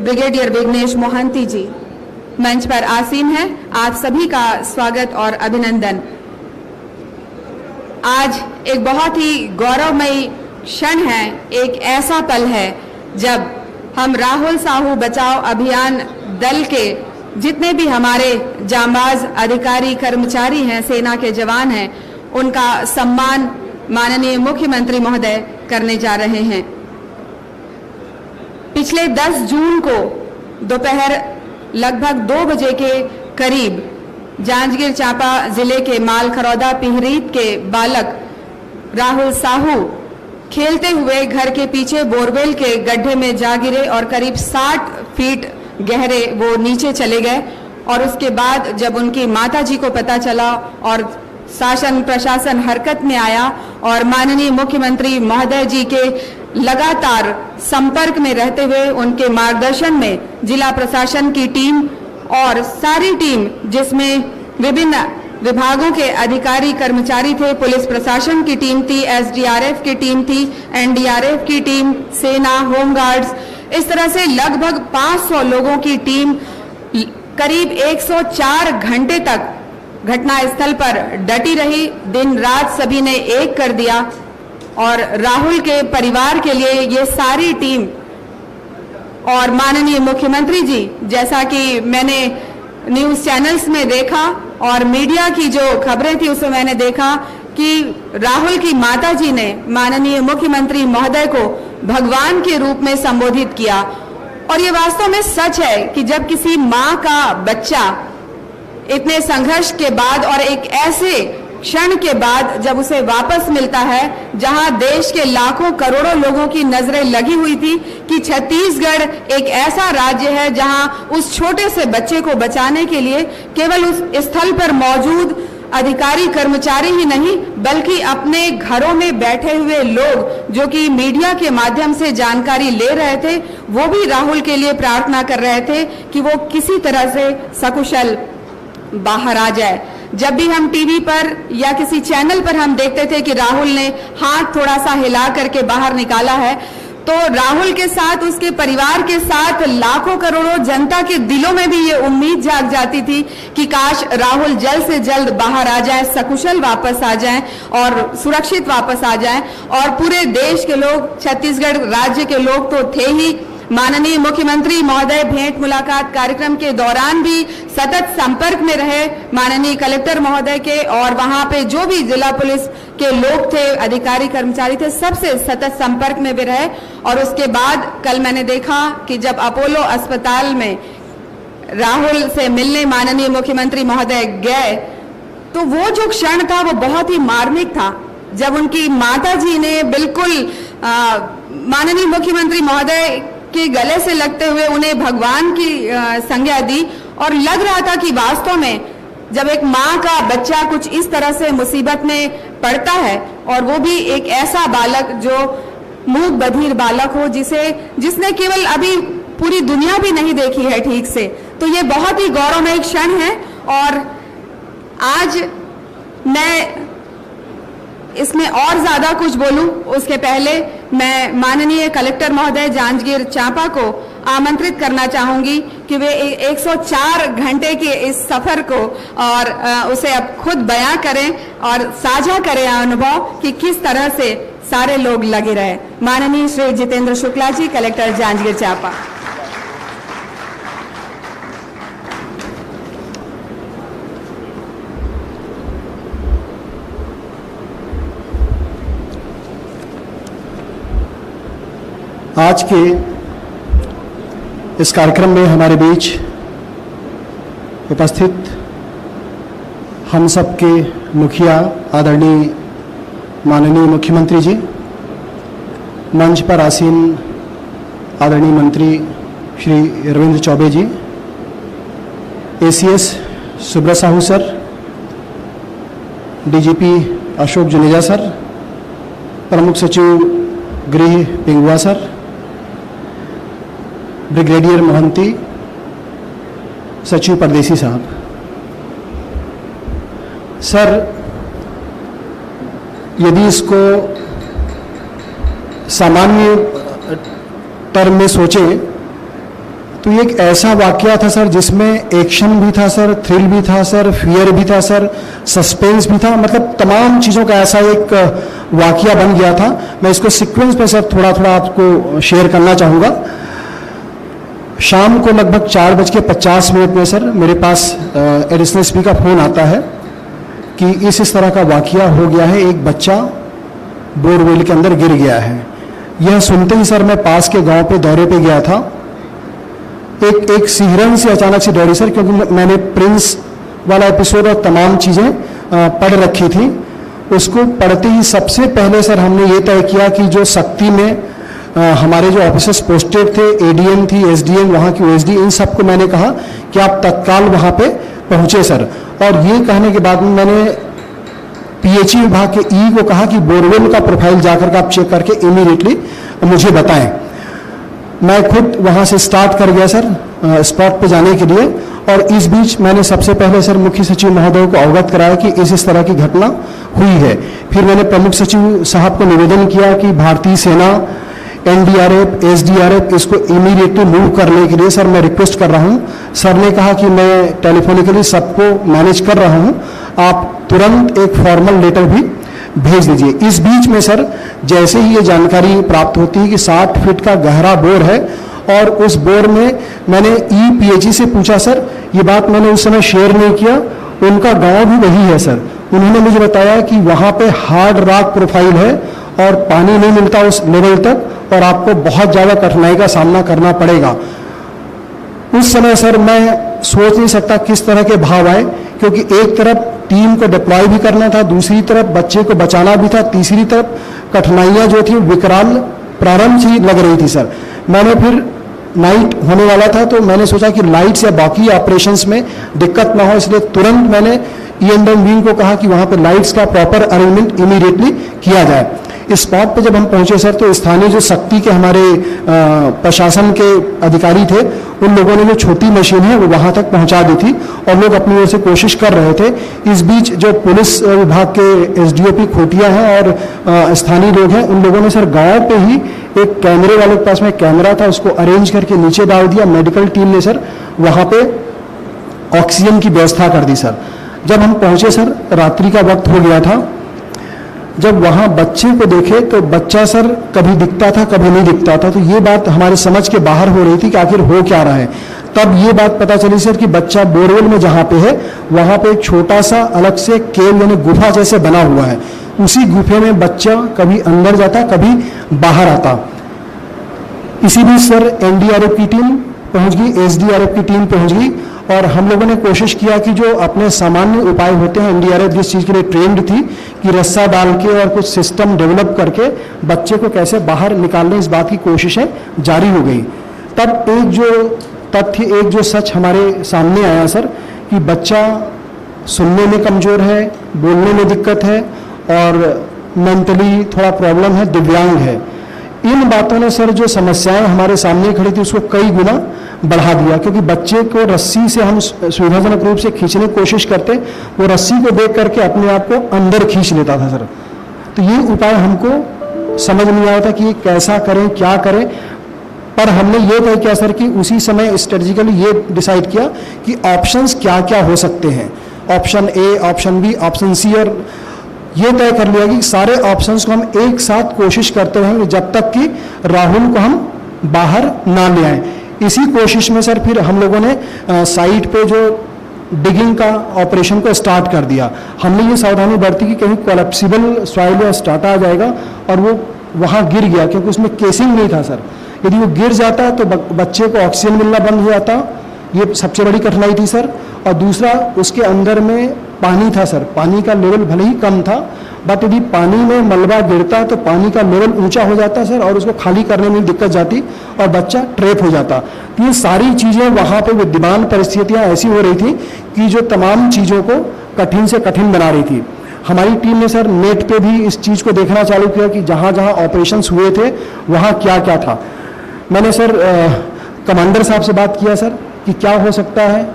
Brigadier Vighnesh Mohanty जी मंच पर आसीन हैं। आप सभी का स्वागत और अभिनंदन। आज एक बहुत ही गौरवमयी क्षण है, एक ऐसा पल है जब हम राहुल साहू बचाओ अभियान दल के जितने भी हमारे जांबाज अधिकारी कर्मचारी हैं, सेना के जवान हैं, उनका सम्मान माननीय मुख्यमंत्री महोदय करने जा रहे हैं। पिछले 10 जून को दोपहर लगभग 2 बजे के करीब जांजगीर चांपा जिले के मालखरौदा पिहरीत के बालक राहुल साहू खेलते हुए घर के पीछे बोरवेल के गड्ढे में जा गिरे और करीब 60 फीट गहरे वो नीचे चले गए। और उसके बाद जब उनकी माताजी को पता चला और शासन प्रशासन हरकत में आया और माननीय मुख्यमंत्री महोदय जी के लगातार संपर्क में रहते हुए उनके मार्गदर्शन में जिला प्रशासन की टीम और सारी टीम जिसमें विभिन्न विभागों के अधिकारी कर्मचारी थे, पुलिस प्रशासन की टीम थी, एसडीआरएफ की टीम थी, एनडीआरएफ की टीम, सेना, होमगार्ड्स, इस तरह से लगभग 500 लोगों की टीम करीब 104 घंटे तक घटना स्थल पर डटी रही। दिन रात सभी ने एक कर दिया और राहुल के परिवार के लिए ये सारी टीम और माननीय मुख्यमंत्री जी, जैसा कि मैंने न्यूज चैनल्स में देखा और मीडिया की जो खबरें थी उसमें मैंने देखा कि राहुल की माताजी ने माननीय मुख्यमंत्री महोदय को भगवान के रूप में संबोधित किया। और ये वास्तव में सच है कि जब किसी माँ का बच्चा इतने संघर्ष के बाद और एक ऐसे क्षण के बाद जब उसे वापस मिलता है जहां देश के लाखों करोड़ों लोगों की नजरें लगी हुई थी कि छत्तीसगढ़ एक ऐसा राज्य है जहां उस छोटे से बच्चे को बचाने के लिए केवल उस स्थल पर मौजूद अधिकारी कर्मचारी ही नहीं बल्कि अपने घरों में बैठे हुए लोग जो कि मीडिया के माध्यम से जानकारी ले रहे थे, वो भी राहुल के लिए प्रार्थना कर रहे थे कि वो किसी तरह से सकुशल बाहर आ जाए। जब भी हम टीवी पर या किसी चैनल पर हम देखते थे कि राहुल ने हाथ थोड़ा सा हिला करके बाहर निकाला है, तो राहुल के साथ उसके परिवार के साथ लाखों करोड़ों जनता के दिलों में भी ये उम्मीद जाग जाती थी कि काश राहुल जल्द से जल्द बाहर आ जाए, सकुशल वापस आ जाए और सुरक्षित वापस आ जाए। और पूरे देश के लोग, छत्तीसगढ़ राज्य के लोग तो थे ही, माननीय मुख्यमंत्री महोदय भेंट मुलाकात कार्यक्रम के दौरान भी सतत संपर्क में रहे माननीय कलेक्टर महोदय के, और वहां पे जो भी जिला पुलिस के लोग थे, अधिकारी कर्मचारी थे, सबसे सतत संपर्क में भी रहे। और उसके बाद कल मैंने देखा कि जब अपोलो अस्पताल में राहुल से मिलने माननीय मुख्यमंत्री महोदय गए तो वो जो क्षण था वो बहुत ही मार्मिक था, जब उनकी माताजी ने बिल्कुल माननीय मुख्यमंत्री महोदय के गले से लगते हुए उन्हें भगवान की संज्ञा दी। और लग रहा था कि वास्तव में जब एक माँ का बच्चा कुछ इस तरह से मुसीबत में पड़ता है और वो भी एक ऐसा बालक जो मूक बधिर बालक हो, जिसने केवल अभी पूरी दुनिया भी नहीं देखी है ठीक से, तो ये बहुत ही गौरवमय क्षण है। और आज मैं इसमें और ज्यादा कुछ बोलूं उसके पहले मैं माननीय कलेक्टर महोदय जांजगीर चांपा को आमंत्रित करना चाहूंगी कि वे 104 घंटे के इस सफर को और उसे अब खुद बयां करें और साझा करें अनुभव कि किस तरह से सारे लोग लगे रहे। माननीय श्री जितेंद्र शुक्ला जी, कलेक्टर जांजगीर चांपा। आज के इस कार्यक्रम में हमारे बीच उपस्थित हम सबके मुखिया आदरणीय माननीय मुख्यमंत्री जी, मंच पर आसीन आदरणीय मंत्री Shri Ravindra Choubey ji, ACS Subrat Sahu sir, DGP Ashok Juneja sir, प्रमुख सचिव गृह पिंगुआ सर, ब्रिगेडियर मोहंती, सचिव परदेसी साहब। सर, यदि इसको सामान्य टर्म में सोचें तो ये एक ऐसा वाकया था सर जिसमें एक्शन भी था सर, थ्रिल भी था सर, फियर भी था सर, सस्पेंस भी था, मतलब तमाम चीज़ों का ऐसा एक वाकया बन गया था। मैं इसको सीक्वेंस पे सर थोड़ा थोड़ा आपको शेयर करना चाहूँगा। शाम को लगभग 4:50 में सर मेरे पास एडिशनल एसपी का फ़ोन आता है कि इस तरह का वाकया हो गया है, एक बच्चा बोरवेल के अंदर गिर गया है। यह सुनते ही सर मैं पास के गांव पे दौरे पे गया था। एक सिहरन से अचानक से दौड़ी सर, क्योंकि मैंने प्रिंस वाला एपिसोड और तमाम चीज़ें पढ़ रखी थी। उसको पढ़ते ही सबसे पहले सर हमने ये तय किया कि जो शक्ति में हमारे जो ऑफिसर्स पोस्टेड थे, एडीएम थी, एसडीएम, वहाँ की ओएसडी, इन सबको मैंने कहा कि आप तत्काल वहाँ पे पहुँचे सर। और ये कहने के बाद में मैंने पीएचई विभाग के ई को कहा कि बोरवेल का प्रोफाइल जाकर के आप चेक करके इमीडिएटली मुझे बताएं। मैं खुद वहाँ से स्टार्ट कर गया सर स्पॉट पे जाने के लिए। और इस बीच मैंने सबसे पहले सर मुख्य सचिव महोदय को अवगत कराया कि इस तरह की घटना हुई है। फिर मैंने प्रमुख सचिव साहब को निवेदन किया कि भारतीय सेना, एनडीआरएफ, एसडीआरएफ इसको इमीडिएटली मूव करने के लिए सर मैं रिक्वेस्ट कर रहा हूँ। सर ने कहा कि मैं टेलीफोनिकली सबको मैनेज कर रहा हूँ, आप तुरंत एक फॉर्मल लेटर भी भेज दीजिए। इस बीच में सर जैसे ही ये जानकारी प्राप्त होती है कि 60 फीट का गहरा बोर है और उस बोर में मैंने ईपीएचई से पूछा सर, ये बात मैंने उस समय शेयर नहीं किया, उनका गांव भी वही है सर। उन्होंने मुझे बताया कि वहाँ पे हार्ड रॉक प्रोफाइल है और पानी नहीं मिलता उस लेवल तक और आपको बहुत ज़्यादा कठिनाई का सामना करना पड़ेगा। उस समय सर मैं सोच नहीं सकता किस तरह के भाव आए, क्योंकि एक तरफ टीम को डिप्लॉय भी करना था, दूसरी तरफ बच्चे को बचाना भी था, तीसरी तरफ कठिनाइयां जो थी विकराल प्रारंभ से ही लग रही थी सर। मैंने फिर नाइट होने वाला था तो मैंने सोचा कि लाइट्स या बाकी ऑपरेशंस में दिक्कत ना हो, इसलिए तुरंत मैंने ईएनडम विंग को कहा कि वहाँ पे लाइट्स का प्रॉपर अरेंजमेंट इमीडिएटली किया जाए। इस स्पॉट पे जब हम पहुंचे सर तो स्थानीय जो शक्ति के हमारे प्रशासन के अधिकारी थे, उन लोगों ने जो छोटी मशीन है वो वहां तक पहुंचा दी थी और लोग अपनी ओर से कोशिश कर रहे थे। इस बीच जो पुलिस विभाग के एसडीओपी खोटिया हैं और स्थानीय लोग हैं, उन लोगों ने सर गांव पे ही एक कैमरे वाले के पास में कैमरा था, उसको अरेंज करके नीचे डाल दिया। मेडिकल टीम ने सर वहाँ पे ऑक्सीजन की व्यवस्था कर दी सर। जब हम पहुंचे सर रात्रि का वक्त हो गया था। जब वहाँ बच्चे को देखे तो बच्चा सर कभी दिखता था कभी नहीं दिखता था, तो ये बात हमारी समझ के बाहर हो रही थी कि आखिर हो क्या रहा है। तब ये बात पता चली सर कि बच्चा बोरवेल में जहाँ पे है वहाँ पे एक छोटा सा अलग से केव यानी गुफा जैसे बना हुआ है, उसी गुफे में बच्चा कभी अंदर जाता कभी बाहर आता। इसी बीच सर एनडीआरएफ की टीम पहुँच गई, एसडीआरएफ की टीम पहुँच गई और हम लोगों ने कोशिश किया कि जो अपने सामान्य उपाय होते हैं, एनडीआरएफ जिस चीज़ के लिए ट्रेंड थी कि रस्सा डाल के और कुछ सिस्टम डेवलप करके बच्चे को कैसे बाहर निकालने, इस बात की कोशिशें जारी हो गई। तब एक जो तथ्य, एक जो सच हमारे सामने आया सर कि बच्चा सुनने में कमज़ोर है, बोलने में दिक्कत है और मेंटली थोड़ा प्रॉब्लम है, दिव्यांग है। इन बातों ने सर जो समस्याएं हमारे सामने खड़ी थी उसको कई गुना बढ़ा दिया, क्योंकि बच्चे को रस्सी से हम सुविधाजनक रूप से खींचने की कोशिश करते, वो रस्सी को देख करके अपने आप को अंदर खींच लेता था सर। तो ये उपाय हमको समझ नहीं आया था कि कैसा करें, क्या करें। पर हमने ये तय किया सर कि उसी समय स्ट्रेटेजिकली ये डिसाइड किया कि ऑप्शंस क्या क्या हो सकते हैं, option A, option B, option C, और ये तय कर लिया कि सारे ऑप्शंस को हम एक साथ कोशिश करते रहेंगे जब तक कि राहुल को हम बाहर ना ले आए। इसी कोशिश में सर फिर हम लोगों ने साइट पे जो डिगिंग का ऑपरेशन को स्टार्ट कर दिया। हमने ये सावधानी बरती कि कहीं कोलैप्सिबल सॉइल या स्टार्टा आ जाएगा और वो वहाँ गिर गया, क्योंकि उसमें केसिंग नहीं था सर। यदि वो गिर जाता तो बच्चे को ऑक्सीजन मिलना बंद हो जाता, ये सबसे बड़ी कठिनाई थी सर। और दूसरा, उसके अंदर में पानी था सर, पानी का लेवल भले ही कम था, बट यदि पानी में मलबा गिरता तो पानी का लेवल ऊंचा हो जाता सर और उसको खाली करने में दिक्कत जाती और बच्चा ट्रैप हो जाता। तो ये सारी चीज़ें वहाँ पे विद्यमान परिस्थितियाँ ऐसी हो रही थी कि जो तमाम चीज़ों को कठिन से कठिन बना रही थी। हमारी टीम ने सर नेट पे भी इस चीज़ को देखना चालू किया कि जहाँ जहाँ ऑपरेशंस हुए थे वहाँ क्या क्या था। मैंने सर कमांडर साहब से बात किया सर कि क्या हो सकता है।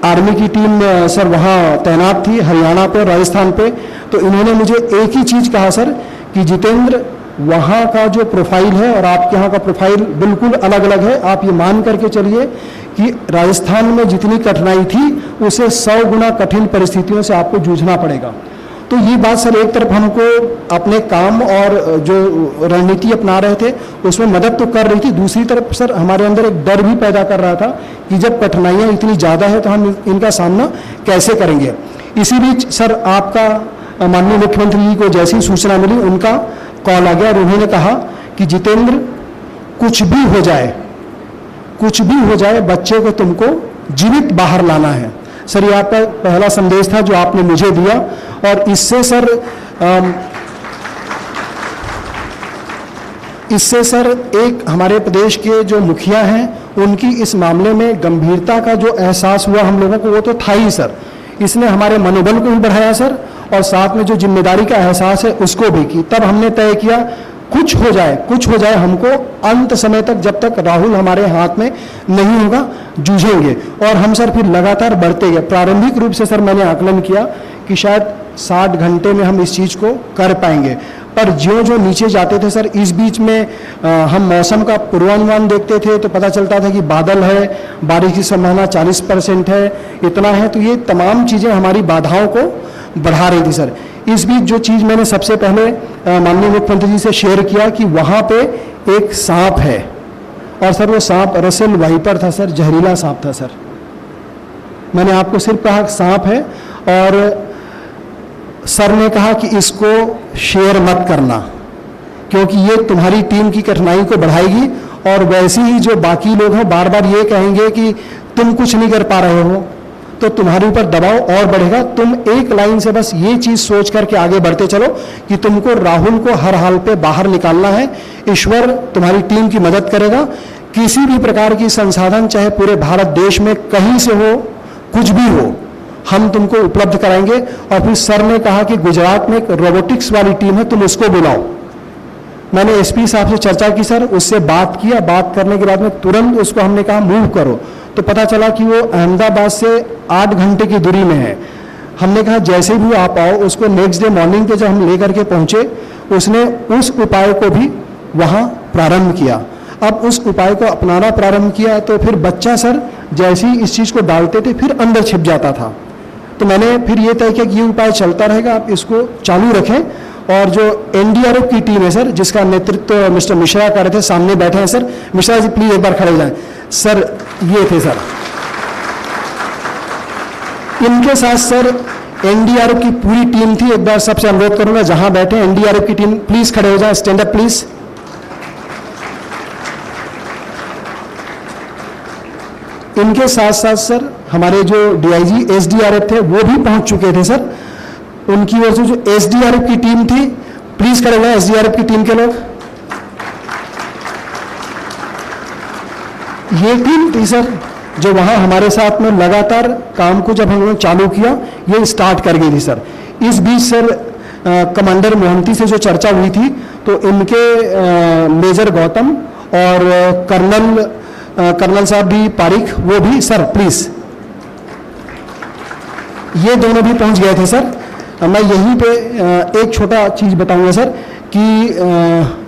आर्मी की टीम सर वहाँ तैनात थी हरियाणा पे, राजस्थान पे। तो इन्होंने मुझे एक ही चीज़ कहा सर कि जितेंद्र, वहाँ का जो प्रोफाइल है और आपके यहाँ का प्रोफाइल बिल्कुल अलग अलग है। आप ये मान करके चलिए कि राजस्थान में जितनी कठिनाई थी उसे 100 गुना कठिन परिस्थितियों से आपको जूझना पड़ेगा। तो ये बात सर एक तरफ हमको अपने काम और जो रणनीति अपना रहे थे उसमें मदद तो कर रही थी, दूसरी तरफ सर हमारे अंदर एक डर भी पैदा कर रहा था कि जब कठिनाइयाँ इतनी ज़्यादा है तो हम इनका सामना कैसे करेंगे। इसी बीच सर आपका माननीय मुख्यमंत्री जी को जैसी सूचना मिली उनका कॉल आ गया और उन्होंने कहा कि जितेंद्र कुछ भी हो जाए बच्चे को तुमको जीवित बाहर लाना है। सर ये आपका पहला संदेश था जो आपने मुझे दिया और इससे सर एक हमारे प्रदेश के जो मुखिया हैं उनकी इस मामले में गंभीरता का जो एहसास हुआ हम लोगों को वो तो था ही सर। इसने हमारे मनोबल को भी बढ़ाया सर और साथ में जो जिम्मेदारी का एहसास है उसको भी की। तब हमने तय किया कुछ हो जाए हमको अंत समय तक, जब तक राहुल हमारे हाथ में नहीं होगा, जूझेंगे। और हम सर फिर लगातार बढ़ते गए। प्रारंभिक रूप से सर मैंने आकलन किया कि शायद 60 घंटे में हम इस चीज़ को कर पाएंगे, पर ज्यों नीचे जाते थे सर, इस बीच में हम मौसम का पूर्वानुमान देखते थे तो पता चलता था कि बादल है, बारिश की संभावना 40% है, इतना है। तो ये तमाम चीज़ें हमारी बाधाओं को बढ़ा रही थी सर। इस बीच जो चीज़ मैंने सबसे पहले माननीय मुख्यमंत्री जी से शेयर किया कि वहाँ पे एक सांप है और सर वो सांप रसेल वाइपर था सर, जहरीला सांप था सर। मैंने आपको सिर्फ कहा सांप है और सर ने कहा कि इसको शेयर मत करना क्योंकि ये तुम्हारी टीम की कठिनाई को बढ़ाएगी और वैसे ही जो बाकी लोग हैं बार बार ये कहेंगे कि तुम कुछ नहीं कर पा रहे हो तो तुम्हारे ऊपर दबाव और बढ़ेगा। तुम एक लाइन से बस ये चीज सोच करके आगे बढ़ते चलो कि तुमको राहुल को हर हाल पे बाहर निकालना है। ईश्वर तुम्हारी टीम की मदद करेगा। किसी भी प्रकार की संसाधन चाहे पूरे भारत देश में कहीं से हो, कुछ भी हो, हम तुमको उपलब्ध कराएंगे। और फिर सर ने कहा कि गुजरात में एक रोबोटिक्स वाली टीम है, तुम उसको बुलाओ। मैंने एसपी साहब से चर्चा की सर, उससे बात किया। बात करने के बाद में तुरंत उसको हमने कहा मूव करो, तो पता चला कि वो अहमदाबाद से 8 घंटे की दूरी में है। हमने कहा जैसे भी आप आओ। उसको नेक्स्ट डे मॉर्निंग पे जब हम लेकर के पहुंचे उसने उस उपाय को भी वहां प्रारंभ किया। अब उस उपाय को अपनाना प्रारंभ किया तो फिर बच्चा सर जैसे ही इस चीज़ को डालते थे फिर अंदर छिप जाता था। तो मैंने फिर ये तय किया कि ये उपाय चलता रहेगा, आप इसको चालू रखें। और जो एनडीआरएफ की टीम है सर, जिसका नेतृत्व मिस्टर मिश्रा कर रहे थे, सामने बैठे हैं सर। मिश्रा जी प्लीज एक बार खड़े हो जाएं। सर ये थे सर, इनके साथ सर एनडीआरएफ की पूरी टीम थी। एक बार सबसे अनुरोध करूंगा जहां बैठे एनडीआरएफ की टीम प्लीज खड़े हो जाएं, स्टैंड अप प्लीज। इनके साथ साथ सर हमारे जो डीआईजी एसडीआरएफ थे वो भी पहुंच चुके थे सर। उनकी वजह से जो एसडीआरएफ की टीम थी, प्लीज खड़े हुए एसडीआरएफ की टीम के लोग। ये टीम थी सर जो वहां हमारे साथ में लगातार काम को जब हमने चालू किया ये स्टार्ट कर गई थी सर। इस बीच सर कमांडर मोहंती से जो चर्चा हुई थी तो इनके मेजर गौतम और कर्नल साहब भी पारिक, वो भी सर प्लीज, ये दोनों भी पहुंच गए थे सर। मैं यहीं पे एक छोटा चीज बताऊंगा सर कि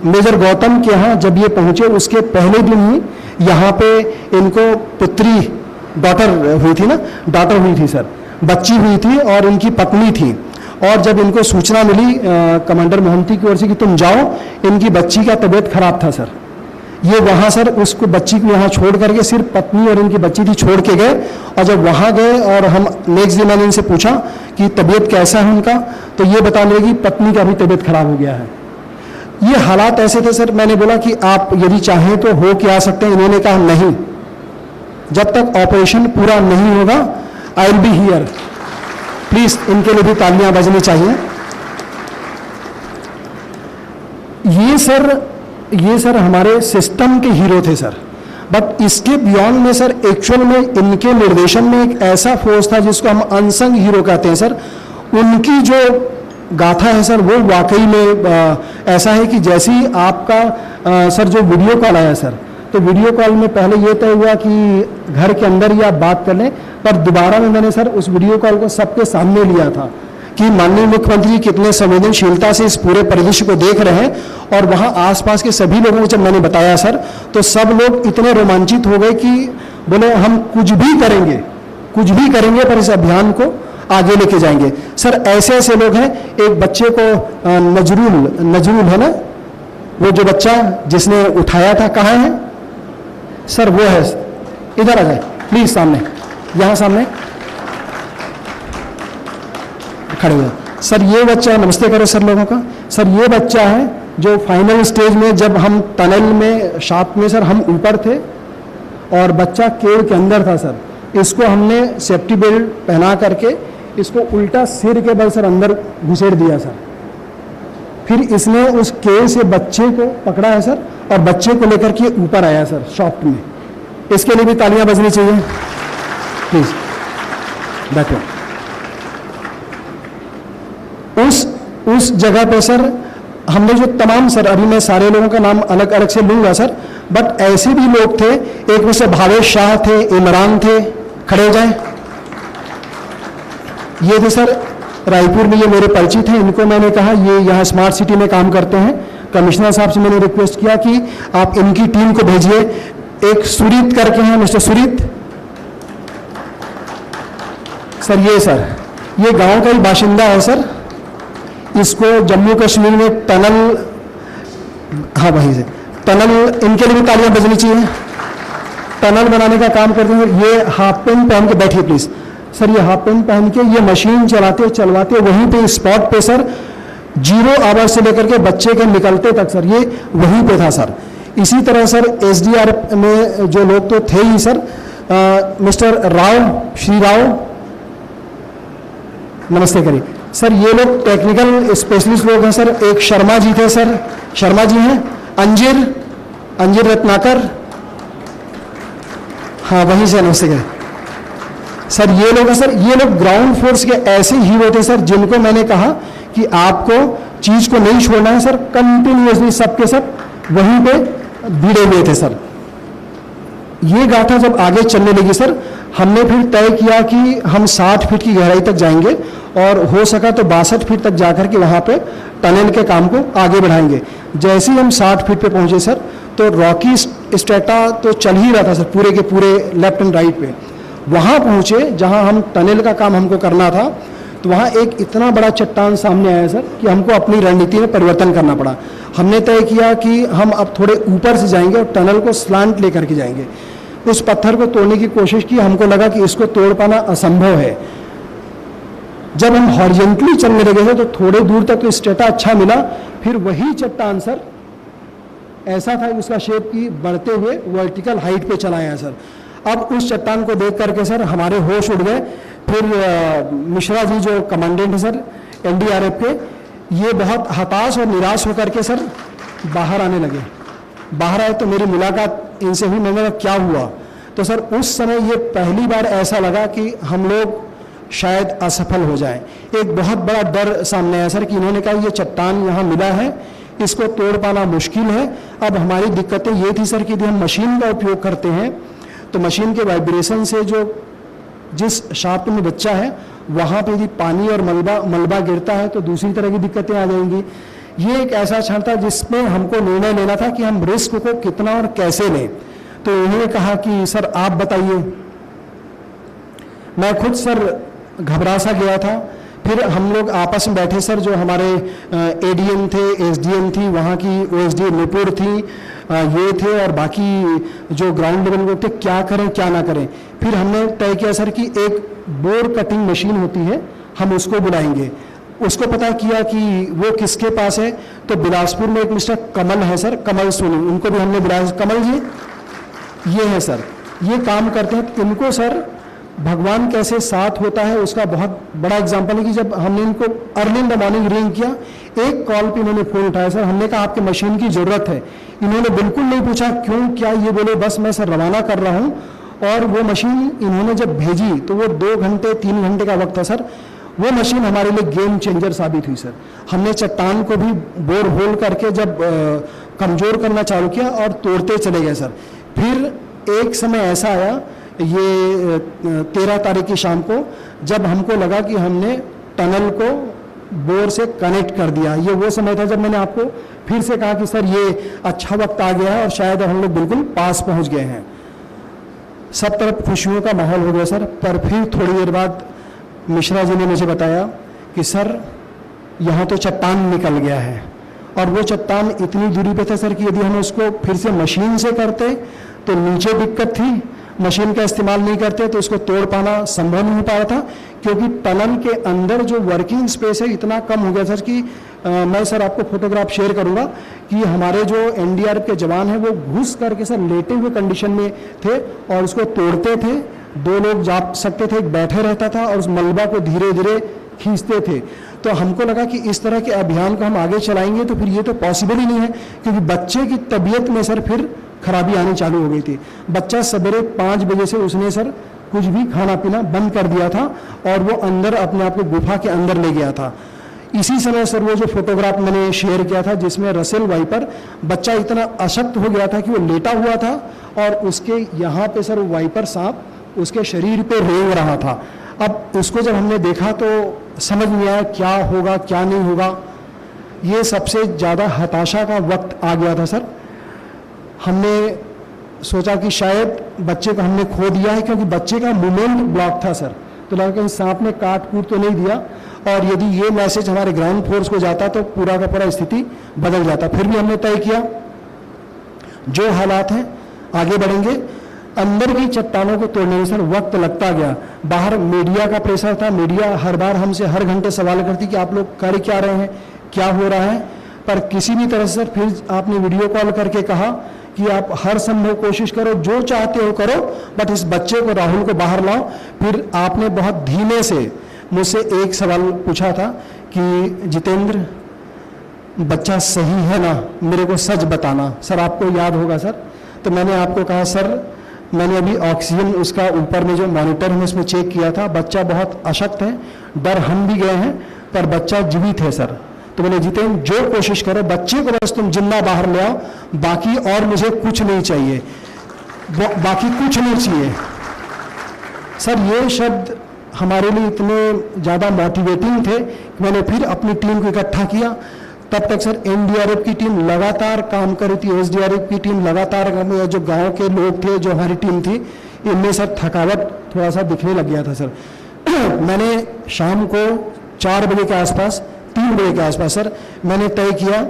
मेजर गौतम के यहाँ जब ये पहुंचे उसके पहले दिन ही यहाँ पे इनको पुत्री डॉटर हुई थी सर, बच्ची हुई थी और इनकी पत्नी थी। और जब इनको सूचना मिली कमांडर मोहंती की ओर से कि तुम जाओ, इनकी बच्ची का तबीयत खराब था सर। ये वहाँ सर उसको बच्ची को यहाँ छोड़ करके सिर्फ पत्नी और इनकी बच्ची थी छोड़ के गए। और जब वहाँ गए और हम नेक्स्ट डे मैंने इनसे पूछा कि तबीयत कैसा है उनका, तो ये बताने लगी पत्नी का भी तबीयत खराब हो गया है। ये हालात ऐसे थे सर। मैंने बोला कि आप यदि चाहें तो हो के आ सकते हैं। इन्होंने कहा नहीं, जब तक ऑपरेशन पूरा नहीं होगा I will be here. Please इनके लिए भी तालियां बजनी चाहिए। ये सर हमारे सिस्टम के हीरो थे सर। बट इसके बियॉन्ड में सर एक्चुअल में इनके निर्देशन में एक ऐसा फोर्स था जिसको हम अनसंग हीरो कहते हैं सर। उनकी जो गाथा है सर वो वाकई में ऐसा है कि जैसे ही आपका सर जो वीडियो कॉल आया सर, तो वीडियो कॉल में पहले ये तय हुआ कि घर के अंदर ही आप बात कर लें, पर दोबारा में मैंने सर उस वीडियो कॉल को सबके सामने लिया था कि माननीय मुख्यमंत्री कितने संवेदनशीलता से इस पूरे परिदृश्य को देख रहे हैं। और वहाँ आसपास के सभी लोगों को जब मैंने बताया सर, तो सब लोग इतने रोमांचित हो गए कि बोले हम कुछ भी करेंगे पर इस अभियान को आगे लेके जाएंगे। सर ऐसे ऐसे लोग हैं, एक बच्चे को नजरुल है ना, वो जो बच्चा जिसने उठाया था, कहाँ है सर? वो है, इधर आ जाए प्लीज, सामने, यहाँ सामने खड़े हुए सर। ये बच्चा, नमस्ते करो सर लोगों का। सर ये बच्चा है जो फाइनल स्टेज में, जब हम टनल में शाफ्ट में सर हम ऊपर थे और बच्चा केव के अंदर था सर, इसको हमने सेफ्टी बेल्ट पहना करके इसको उल्टा सिर के बल सर अंदर घुसेड़ दिया सर। फिर इसने उस केव से बच्चे को पकड़ा है सर और बच्चे को लेकर के ऊपर आया सर शाफ्ट में। इसके लिए भी तालियां बजनी चाहिए प्लीज, बैठो। उस जगह पे सर हमने जो तमाम सर, अभी मैं सारे लोगों का नाम अलग अलग से लूंगा सर, बट ऐसे भी लोग थे, एक में से भावेश शाह थे, इमरान थे, खड़े हो जाएं। ये थे सर रायपुर में, ये मेरे परिचित हैं, इनको मैंने कहा ये यहाँ स्मार्ट सिटी में काम करते हैं। कमिश्नर साहब से मैंने रिक्वेस्ट किया कि आप इनकी टीम को भेजिए। एक सुरीत करके हैं, मिस्टर सुरीत सर, ये गांव का ही बाशिंदा है सर। इसको जम्मू कश्मीर में टनल, हाँ वहीं से टनल, इनके लिए भी तालियां बजनी चाहिए। टनल बनाने का काम करते हैं। ये हाफ पेंट पहन के बैठिए प्लीज सर, ये हाफ पेंट पहन के ये मशीन चलवाते वहीं पे स्पॉट पे सर, 0 आवर से लेकर के बच्चे के निकलते तक सर ये वहीं पे था सर। इसी तरह सर एसडीआरएफ में जो लोग तो थे ही सर, मिस्टर श्री राव, नमस्ते करिए सर। ये लोग टेक्निकल स्पेशलिस्ट लोग हैं सर। एक शर्मा जी थे सर, शर्मा जी हैं। अंजिर रत्नाकर, हाँ वहीं से, नमस्ते करिए सर। ये लोग हैं सर, ये लोग ग्राउंड फोर्स के ऐसे हीरो थे सर, जिनको मैंने कहा कि आपको चीज को नहीं छोड़ना है सर। कंटिन्यूअसली सबके सब वहीं पे भिड़े हुए थे सर। ये गाथा जब आगे चलने लगी सर, हमने फिर तय किया कि हम 60 फीट की गहराई तक जाएंगे और हो सका तो 62 फीट तक जाकर के वहां पे टनल के काम को आगे बढ़ाएंगे। जैसे ही हम 60 फीट पे पहुंचे सर, तो रॉकी स्ट्रेटा तो चल ही रहा था सर, पूरे के पूरे लेफ्ट एंड राइट पे। वहां पहुंचे जहां हम टनल का काम हमको करना था, तो वहां एक इतना बड़ा चट्टान सामने आया सर कि हमको अपनी रणनीति में परिवर्तन करना पड़ा। हमने तय किया कि हम अब थोड़े ऊपर से जाएंगे और टनल को स्लांट लेकर के जाएंगे। उस पत्थर को तोड़ने की कोशिश की, हमको लगा कि इसको तोड़ पाना असंभव है। जब हम हॉरिजॉन्टली चलने लगे थे तो थोड़े दूर तक तो स्टेटा अच्छा मिला, फिर वही चट्टान सर ऐसा था उसका शेप की बढ़ते हुए वर्टिकल हाइट पे चला आया सर। अब उस चट्टान को देख करके सर हमारे होश उड़ गए। फिर मिश्रा जी जो कमांडेंट है सर एनडीआरएफ के, ये बहुत हताश और निराश होकर के सर बाहर आने लगे। बाहर आए तो मेरी मुलाकात इनसे हुई। मैंने कहा क्या हुआ? तो सर उस समय ये पहली बार ऐसा लगा कि हम लोग शायद असफल हो जाएं। एक बहुत बड़ा डर सामने आया सर कि इन्होंने कहा ये चट्टान यहाँ मिला है, इसको तोड़ पाना मुश्किल है। अब हमारी दिक्कतें ये थी सर कि यदि हम मशीन का उपयोग करते हैं तो मशीन के वाइब्रेशन से जो जिस शाफ्ट में बच्चा है वहाँ पे यदि पानी और मलबा गिरता है तो दूसरी तरह की दिक्कतें आ जाएंगी। ये एक ऐसा क्षण था जिसमें हमको निर्णय लेना था कि हम रिस्क को कितना और कैसे लें। तो उन्होंने कहा कि सर आप बताइए। मैं खुद सर घबरा सा गया था। फिर हम लोग आपस में बैठे सर, जो हमारे एडीएम थे, एसडीएम थी, वहाँ की ओएसडी नुपुर थी, ये थे और बाकी जो ग्राउंड लेवल लोग थे, क्या करें क्या ना करें। फिर हमने तय किया सर कि एक बोर कटिंग मशीन होती है, हम उसको बुलाएंगे। उसको पता किया कि वो किसके पास है, तो बिलासपुर में एक मिस्टर कमल है सर, कमल सोनी, उनको भी हमने बुलाया। कमल जी ये है सर, ये काम करते हैं। इनको सर भगवान कैसे साथ होता है उसका बहुत बड़ा एग्जाम्पल है कि जब हमने इनको early in the morning ring किया, एक कॉल पे इन्होंने फोन उठाया सर। हमने कहा आपके मशीन की जरूरत है। इन्होंने बिल्कुल नहीं पूछा क्यों क्या, ये बोले बस मैं सर रवाना कर रहा हूँ। और वो मशीन इन्होंने जब भेजी तो वो 2 घंटे 3 घंटे का वक्त था सर। वो मशीन हमारे लिए गेम चेंजर साबित हुई सर। हमने चट्टान को भी बोर होल करके जब कमजोर करना चालू किया और तोड़ते चले गए सर। फिर एक समय ऐसा आया, ये 13 तारीख की शाम को, जब हमको लगा कि हमने टनल को बोर से कनेक्ट कर दिया। ये वो समय था जब मैंने आपको फिर से कहा कि सर ये अच्छा वक्त आ गया है और शायद हम लोग बिल्कुल पास पहुंच गए हैं। सब तरफ खुशियों का माहौल हो गया सर। पर फिर थोड़ी देर बाद मिश्रा जी ने मुझे बताया कि सर यहाँ तो चट्टान निकल गया है, और वो चट्टान इतनी दूरी पे था सर कि यदि हम उसको फिर से मशीन से करते तो नीचे दिक्कत थी, मशीन का इस्तेमाल नहीं करते तो उसको तोड़ पाना संभव नहीं हो पा रहा था, क्योंकि टनल के अंदर जो वर्किंग स्पेस है इतना कम हो गया सर कि मैं सर आपको फोटोग्राफ शेयर करूंगा कि हमारे जो एनडीआरएफ के जवान हैं वो घुस करके सर लेटे हुए कंडीशन में थे और उसको तोड़ते थे। 2 लोग जा सकते थे, एक बैठे रहता था और उस मलबा को धीरे धीरे खींचते थे। तो हमको लगा कि इस तरह के अभियान को हम आगे चलाएंगे तो फिर ये तो पॉसिबल ही नहीं है, क्योंकि बच्चे की तबीयत में सर फिर खराबी आनी चालू हो गई थी। बच्चा सवेरे 5 बजे से उसने सर कुछ भी खाना पीना बंद कर दिया था और वो अंदर अपने आप को गुफा के अंदर ले गया था। इसी समय सर वो जो फोटोग्राफ मैंने शेयर किया था जिसमें रसेल वाइपर बच्चा इतना अशक्त हो गया था कि वो लेटा हुआ था और उसके यहाँ पे सर वाइपर सांप उसके शरीर पे रेंग रहा था। अब उसको जब हमने देखा तो समझ नहीं आया क्या होगा क्या नहीं होगा। ये सबसे ज़्यादा हताशा का वक्त आ गया था सर। हमने सोचा कि शायद बच्चे को हमने खो दिया है, क्योंकि बच्चे का मूवमेंट ब्लॉक था सर। तो लगा कि सांप ने काट कूट तो नहीं दिया, और यदि ये मैसेज हमारे ग्राउंड फोर्स को जाता तो पूरा का पूरा स्थिति बदल जाता। फिर भी हमने तय किया जो हालात हैं आगे बढ़ेंगे। अंदर की चट्टानों को तोड़ने में सर वक्त लगता गया। बाहर मीडिया का प्रेशर था, मीडिया हर बार हमसे हर घंटे सवाल करती कि आप लोग कर क्या रहे हैं, क्या हो रहा है। पर किसी भी तरह से सर फिर आपने वीडियो कॉल करके कहा कि आप हर संभव कोशिश करो, जो चाहते हो करो, बट इस बच्चे को, राहुल को बाहर लाओ। फिर आपने बहुत धीमे से मुझसे एक सवाल पूछा था कि जितेंद्र बच्चा सही है ना, मेरे को सच बताना। सर आपको याद होगा सर, तो मैंने आपको कहा सर मैंने अभी ऑक्सीजन उसका ऊपर में जो मॉनिटर है उसमें चेक किया था, बच्चा बहुत अशक्त है, डर हम भी गए हैं, पर बच्चा जीवित है सर। तो मैंने जितेंद्र जो कोशिश करो, बच्चे को बस तुम जिंदा बाहर ले आओ, बाकी और मुझे कुछ नहीं चाहिए, बाकी कुछ नहीं चाहिए। सर ये शब्द हमारे लिए इतने ज़्यादा मोटिवेटिंग थे कि मैंने फिर अपनी टीम को इकट्ठा किया। तब तक सर एनडीआरएफ की टीम लगातार काम कर रही थी, एसडीआरएफ की टीम लगातार, जो गांव के लोग थे, जो हमारी टीम थी, इनमें सर थकावट थोड़ा सा दिखने लग गया था सर। मैंने शाम को 4 बजे के आसपास, 3 बजे के आसपास सर मैंने तय किया,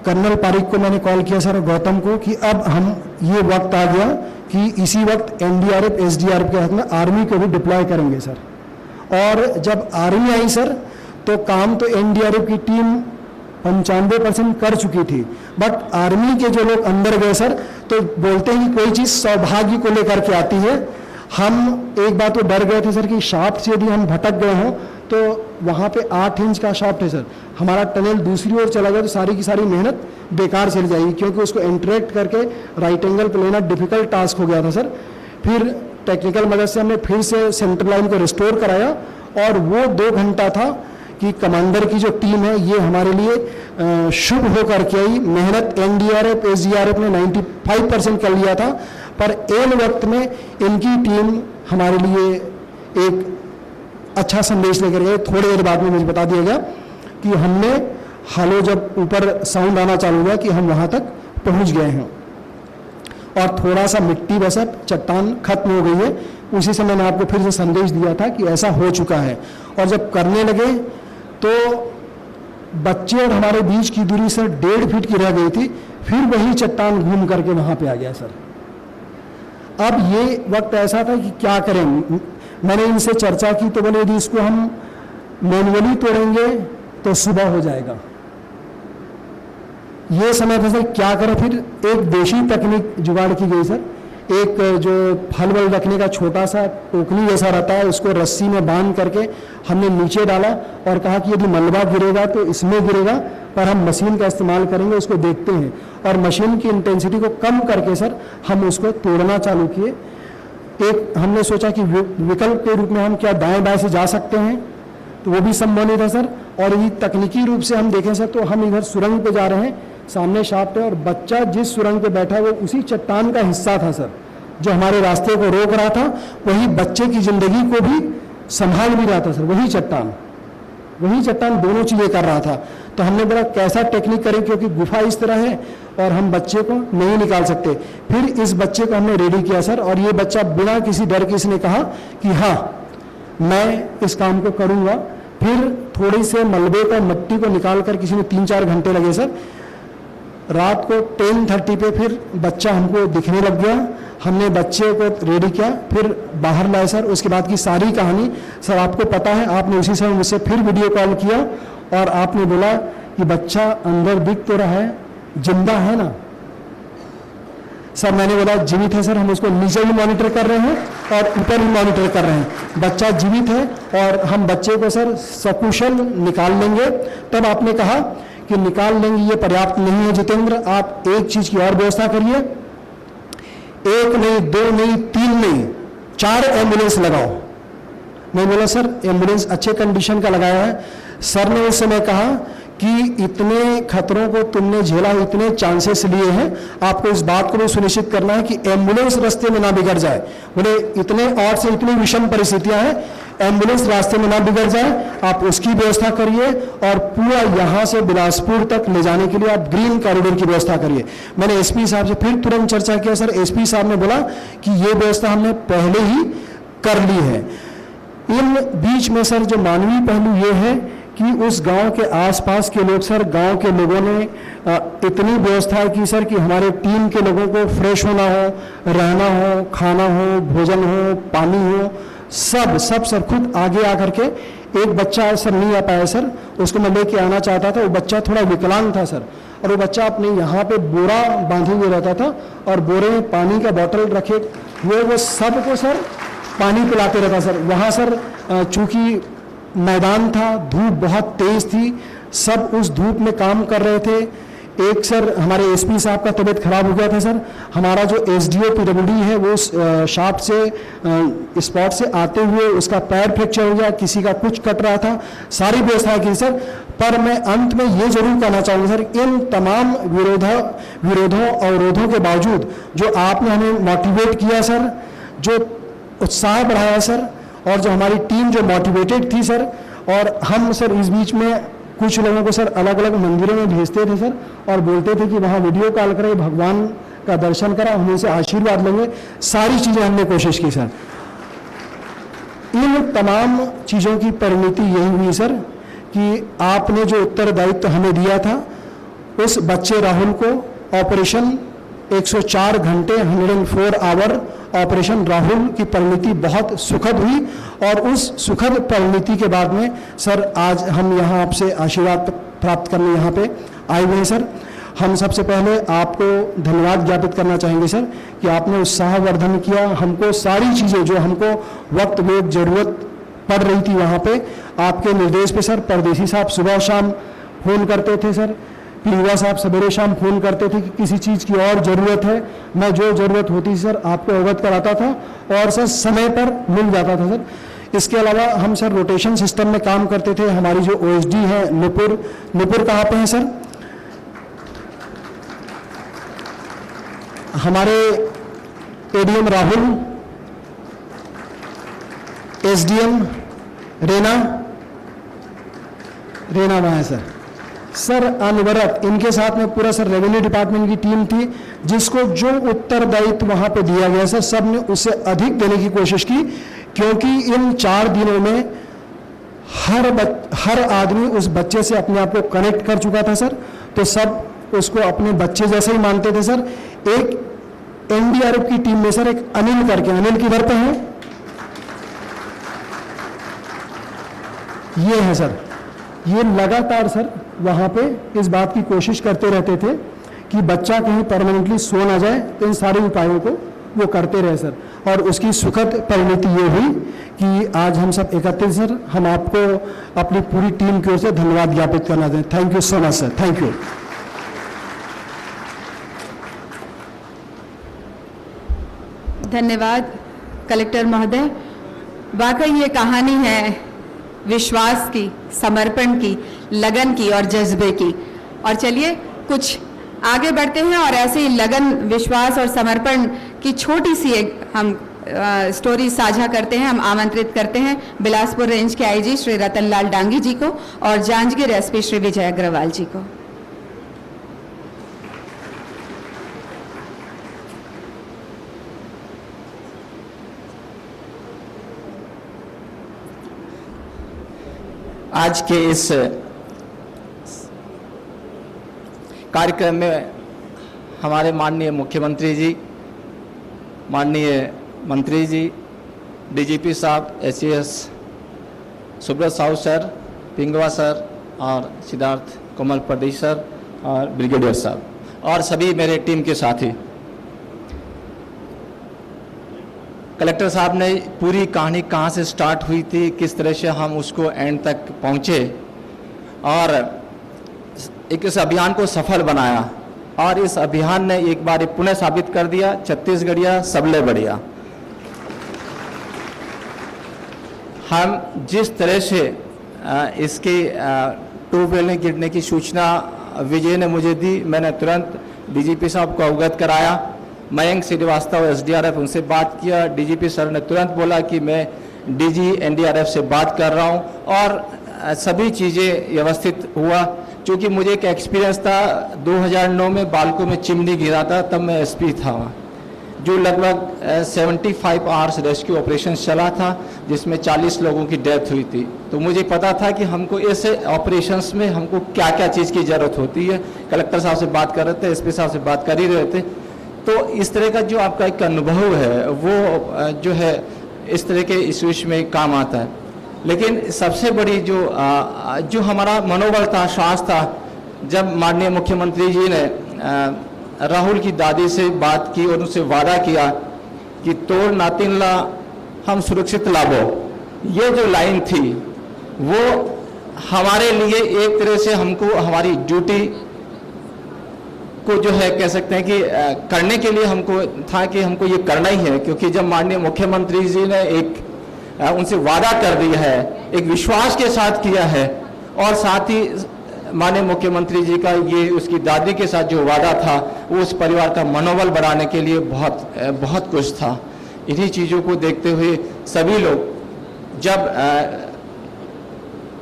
कर्नल पारिक को मैंने कॉल किया सर, गौतम को, कि अब हम ये वक्त आ गया कि इसी वक्त एनडीआरएफ एसडीआरएफ के हाथ में आर्मी को भी डिप्लॉय करेंगे सर। और जब आर्मी आई सर तो काम तो एनडीआरएफ की टीम 95% कर चुकी थी, बट आर्मी के जो लोग अंदर गए सर तो बोलते हैं कि कोई चीज़ सौभाग्य को लेकर के आती है। हम एक बात तो डर गए थे सर कि शाफ्ट से यदि हम भटक गए हों तो वहाँ पे 8 इंच का शाफ्ट है सर, हमारा टनल दूसरी ओर चला गया तो सारी की सारी मेहनत बेकार चली जाएगी, क्योंकि उसको इंटरेक्ट करके राइट एंगल पे लेना डिफिकल्ट टास्क हो गया था सर। फिर टेक्निकल मदद से हमने फिर से सेंट्रल लाइन को रिस्टोर कराया, और वो 2 घंटा था कि कमांडर की जो टीम है ये हमारे लिए शुभ होकर के आई। मेहनत एनडीआरएफ एसडीआरएफ ने 95% कर लिया था, पर एन वक्त में इनकी टीम हमारे लिए एक अच्छा संदेश लेकर गए। थोड़ी देर बाद में मुझे बता दिया गया कि हमने हालो, जब ऊपर साउंड आना चालू हुआ कि हम वहाँ तक पहुँच गए हैं, और थोड़ा सा मिट्टी वैसा चट्टान खत्म हो गई है। उसी से मैंने आपको फिर से संदेश दिया था कि ऐसा हो चुका है। और जब करने लगे तो बच्चे और हमारे बीच की दूरी सर 1.5 फीट की रह गई थी, फिर वही चट्टान घूम करके वहाँ पे आ गया सर। अब ये वक्त ऐसा था कि क्या करें। मैंने इनसे चर्चा की तो बोले यदि इसको हम मैनुअली तोड़ेंगे तो सुबह हो जाएगा। ये समय था सर क्या करें। फिर एक देशी तकनीक जुगाड़ की गई सर। एक जो फल वल रखने का छोटा सा टोकनी जैसा रहता है, उसको रस्सी में बांध करके हमने नीचे डाला और कहा कि यदि मलबा गिरेगा तो इसमें गिरेगा, पर हम मशीन का इस्तेमाल करेंगे, उसको देखते हैं। और मशीन की इंटेंसिटी को कम करके सर हम उसको तोड़ना चालू किए। एक हमने सोचा कि विकल्प के रूप में हम क्या दाएं बाएं से जा सकते हैं, तो वो भी संभव नहीं था सर। और यदि तकनीकी रूप से हम देखें सर तो हम इधर सुरंग पे जा रहे हैं, सामने शाफ्ट है, और बच्चा जिस सुरंग पे बैठा है वो उसी चट्टान का हिस्सा था सर, जो हमारे रास्ते को रोक रहा था। वही बच्चे की जिंदगी को भी संभाल भी रहा था सर, वही चट्टान। वही चट्टान दोनों चीज़ें कर रहा था। तो हमने बोला कैसा टेक्निक करें, क्योंकि गुफा इस तरह है और हम बच्चे को नहीं निकाल सकते। फिर इस बच्चे को हमने रेडी किया सर, और ये बच्चा बिना किसी डर के इसने कहा कि हाँ मैं इस काम को करूँगा। फिर थोड़ी से मलबे को, मट्टी को निकाल कर किसी ने 3-4 घंटे लगे सर। रात को 10:30 पे फिर बच्चा हमको दिखने लग गया। हमने बच्चे को रेडी किया, फिर बाहर लाए सर। उसके बाद की सारी कहानी सर आपको पता है, आपने उसी समय मुझसे फिर वीडियो कॉल किया और आपने बोला कि बच्चा अंदर दिख तो रहा है, जिंदा है ना सर? मैंने बोला जीवित है सर, हम उसको नीचे भी मॉनिटर कर रहे हैं और ऊपर भी मॉनिटर कर रहे हैं। बच्चा जीवित है और हम बच्चे को सर सकुशल निकाल लेंगे। तब आपने कहा कि निकाल लेंगे ये पर्याप्त नहीं है जितेंद्र, आप एक चीज की और व्यवस्था करिए, 1 नहीं 2 नहीं 3 नहीं 4 एम्बुलेंस लगाओ। मैं बोला सर एम्बुलेंस अच्छे कंडीशन का लगाया है। सर ने उस समय कहा कि इतने खतरों को तुमने झेला, इतने चांसेस लिए हैं, आपको इस बात को भी सुनिश्चित करना है कि एम्बुलेंस रास्ते में ना बिगड़ जाए। बोले इतने और से इतनी विषम परिस्थितियां हैं, एम्बुलेंस रास्ते में ना बिगड़ जाए, आप उसकी व्यवस्था करिए और पूरा यहाँ से बिलासपुर तक ले जाने के लिए आप ग्रीन कॉरिडोर की व्यवस्था करिए। मैंने एसपी साहब से फिर तुरंत चर्चा किया सर। एसपी साहब ने बोला कि ये व्यवस्था हमने पहले ही कर ली है। इन बीच में सर जो मानवीय पहलू ये है कि उस गांव के आसपास के लोग सर, गांव के लोगों ने इतनी व्यवस्था की सर कि हमारे टीम के लोगों को फ्रेश होना हो, रहना हो, खाना हो, भोजन हो, पानी हो, सब सर खुद आगे आकर के। एक बच्चा सर नहीं आ पाया सर, उसको मैं लेके आना चाहता था। वो बच्चा थोड़ा विकलांग था सर, और वो बच्चा अपने यहाँ पे बोरा बांधे हुए रहता था और बोरे में पानी का बोतल रखे हुए वो सबको सर पानी पिलाते रहता सर। वहाँ सर चूंकि मैदान था, धूप बहुत तेज थी, सब उस धूप में काम कर रहे थे। एक सर हमारे एसपी साहब का तबीयत खराब हो गया था सर। हमारा जो एसडीओ पीडब्ल्यूडी है वो शाफ्ट से स्पॉट से आते हुए उसका पैर फ्रैक्चर हो गया, किसी का कुछ कट रहा था, सारी व्यवस्था की सर। पर मैं अंत में ये जरूर कहना चाहूँगा सर, इन तमाम विरोधों अवरोधों के बावजूद जो आपने हमें मोटिवेट किया सर, जो उत्साह बढ़ाया सर, और जो हमारी टीम जो मोटिवेटेड थी सर, और हम सर इस बीच में कुछ लोगों को सर अलग अलग मंदिरों में भेजते थे सर और बोलते थे कि वहाँ वीडियो कॉल करें, भगवान का दर्शन करा, हम उनसे आशीर्वाद लेंगे। सारी चीज़ें हमने कोशिश की सर। इन तमाम चीज़ों की परिणति यही हुई सर कि आपने जो उत्तरदायित्व हमें दिया था, उस बच्चे राहुल को ऑपरेशन 104 घंटे 104 आवर ऑपरेशन राहुल की परिणति बहुत सुखद हुई। और उस सुखद परिणति के बाद में सर आज हम यहाँ आपसे आशीर्वाद प्राप्त करने यहाँ पे आए हुए हैं सर। हम सबसे पहले आपको धन्यवाद ज्ञापित करना चाहेंगे सर कि आपने उत्साहवर्धन किया, हमको सारी चीज़ें जो हमको वक्त में जरूरत पड़ रही थी वहाँ पे आपके निर्देश पे सर। परदेसी साहब सुबह शाम फ़ोन करते थे सर, युवा साहब सवेरे शाम फ़ोन करते थे कि किसी चीज़ की और ज़रूरत है। मैं जो ज़रूरत होती सर आपको अवगत कराता था और सर समय पर मिल जाता था सर। इसके अलावा हम सर रोटेशन सिस्टम में काम करते थे। हमारी जो ओएसडी है नुपुर कहाँ पे है सर? हमारे एडीएम राहुल, एसडीएम रेना वहाँ है सर अनवरत, इनके साथ में पूरा सर रेवेन्यू डिपार्टमेंट की टीम थी, जिसको जो उत्तरदायित्व वहाँ पे दिया गया सर, सब ने उससे अधिक देने की कोशिश की। क्योंकि इन 4 दिनों में हर आदमी उस बच्चे से अपने आप को कनेक्ट कर चुका था सर, तो सब उसको अपने बच्चे जैसे ही मानते थे सर। एक एनडीआरएफ की टीम में सर एक अनिल करके, अनिल किधर पे है? ये है सर। ये लगातार सर वहाँ पे इस बात की कोशिश करते रहते थे कि बच्चा कहीं परमानेंटली सो ना जाए, तो इन सारे उपायों को वो करते रहे सर। और उसकी सुखद परिणति ये हुई कि आज हम सब एकत्रित सर। हम आपको अपनी पूरी टीम की ओर से धन्यवाद ज्ञापित करना दें। Thank you so much sir, thank you. धन्यवाद कलेक्टर महोदय। वाकई ये कहानी है विश्वास की, समर्पण की, लगन की और जज्बे की। और चलिए कुछ आगे बढ़ते हैं और ऐसे ही लगन, विश्वास और समर्पण की छोटी सी एक हम स्टोरी साझा करते हैं। हम आमंत्रित करते हैं बिलासपुर रेंज के आईजी श्री रतनलाल डांगी जी को और जांजगीर एसपी श्री विजय अग्रवाल जी को। आज के इस कार्यक्रम में हमारे माननीय मुख्यमंत्री जी, माननीय मंत्री जी, डीजीपी साहब, ACS Subrat Sahu sir, पिंगवा sir और सिद्धार्थ कोमल प्रदेश सर और ब्रिगेडियर साहब और सभी मेरे टीम के साथी। कलेक्टर साहब ने पूरी कहानी कहाँ से स्टार्ट हुई थी, किस तरह से हम उसको एंड तक पहुँचे और एक इस अभियान को सफल बनाया और इस अभियान ने एक बार पुनः साबित कर दिया, छत्तीसगढ़िया सबले बढ़िया। हम जिस तरह से इसके ट्यूबवेल में गिरने की सूचना विजय ने मुझे दी, मैंने तुरंत डीजीपी साहब को अवगत कराया। मयंक श्रीवास्तव एसडीआरएफ, उनसे बात किया। डीजीपी सर ने तुरंत बोला कि मैं डीजी एनडीआरएफ से बात कर रहा हूं और सभी चीज़ें व्यवस्थित हुआ। क्योंकि मुझे एक एक्सपीरियंस था, 2009 में बालको में चिमनी गिरा था, तब मैं एसपी था वहाँ, जो लगभग 75 आवर्स रेस्क्यू ऑपरेशन चला था जिसमें 40 लोगों की डेथ हुई थी। तो मुझे पता था कि हमको ऐसे ऑपरेशंस में हमको क्या क्या चीज़ की ज़रूरत होती है। कलेक्टर साहब से बात कर रहे थे, एसपी साहब से बात कर ही रहे थे। तो इस तरह का जो आपका एक अनुभव है वो जो है इस तरह के इश्यूज में काम आता है। लेकिन सबसे बड़ी जो हमारा मनोबल था, साहस था, जब माननीय मुख्यमंत्री जी ने राहुल की दादी से बात की और उनसे वादा किया कि तोड़ नातिनला हम सुरक्षित लाभो, ये जो लाइन थी वो हमारे लिए एक तरह से हमको हमारी ड्यूटी को जो है कह सकते हैं कि करने के लिए हमको था कि हमको ये करना ही है। क्योंकि जब माननीय मुख्यमंत्री जी ने एक उनसे वादा कर दिया है, एक विश्वास के साथ किया है और साथ ही माननीय मुख्यमंत्री जी का ये उसकी दादी के साथ जो वादा था वो उस परिवार का मनोबल बढ़ाने के लिए बहुत कुछ था। इन्हीं चीज़ों को देखते हुए सभी लोग जब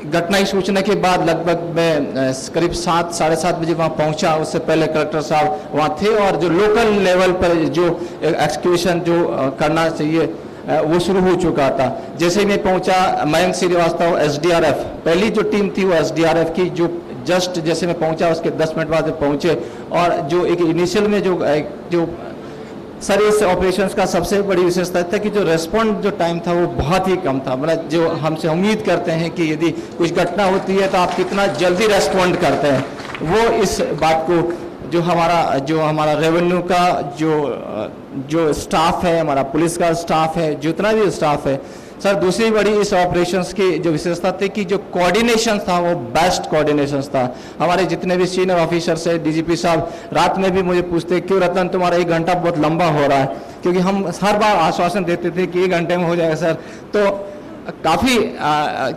घटना की सूचना के बाद लगभग मैं करीब 7 साढ़े 7 बजे वहाँ पहुँचा। उससे पहले कलेक्टर साहब वहाँ थे और जो लोकल लेवल पर जो एक्सक्यूशन जो करना चाहिए वो शुरू हो चुका था। जैसे ही मैं पहुँचा, मयंक श्रीवास्तव एसडीआरएफ, पहली जो टीम थी वो एसडीआरएफ की, जो जस्ट जैसे मैं पहुँचा उसके 10 मिनट बाद पहुँचे और जो एक इनिशियल में जो सर इस ऑपरेशंस का सबसे बड़ी विशेषता था कि जो रेस्पॉन्ड जो टाइम था वो बहुत ही कम था। मतलब जो हमसे उम्मीद करते हैं कि यदि कुछ घटना होती है तो आप कितना जल्दी रेस्पॉन्ड करते हैं, वो इस बात को जो हमारा रेवेन्यू का जो स्टाफ है, हमारा पुलिस का स्टाफ है, जितना भी स्टाफ है सर, दूसरी बड़ी इस ऑपरेशंस की जो विशेषता थी कि जो कोऑर्डिनेशन था वो बेस्ट कोऑर्डिनेशन था। हमारे जितने भी सीनियर ऑफिसर्स है, डीजीपी साहब रात में भी मुझे पूछते क्यों रतन तुम्हारा 1 घंटा बहुत लंबा हो रहा है, क्योंकि हम हर बार आश्वासन देते थे कि 1 घंटे में हो जाएगा सर। तो काफ़ी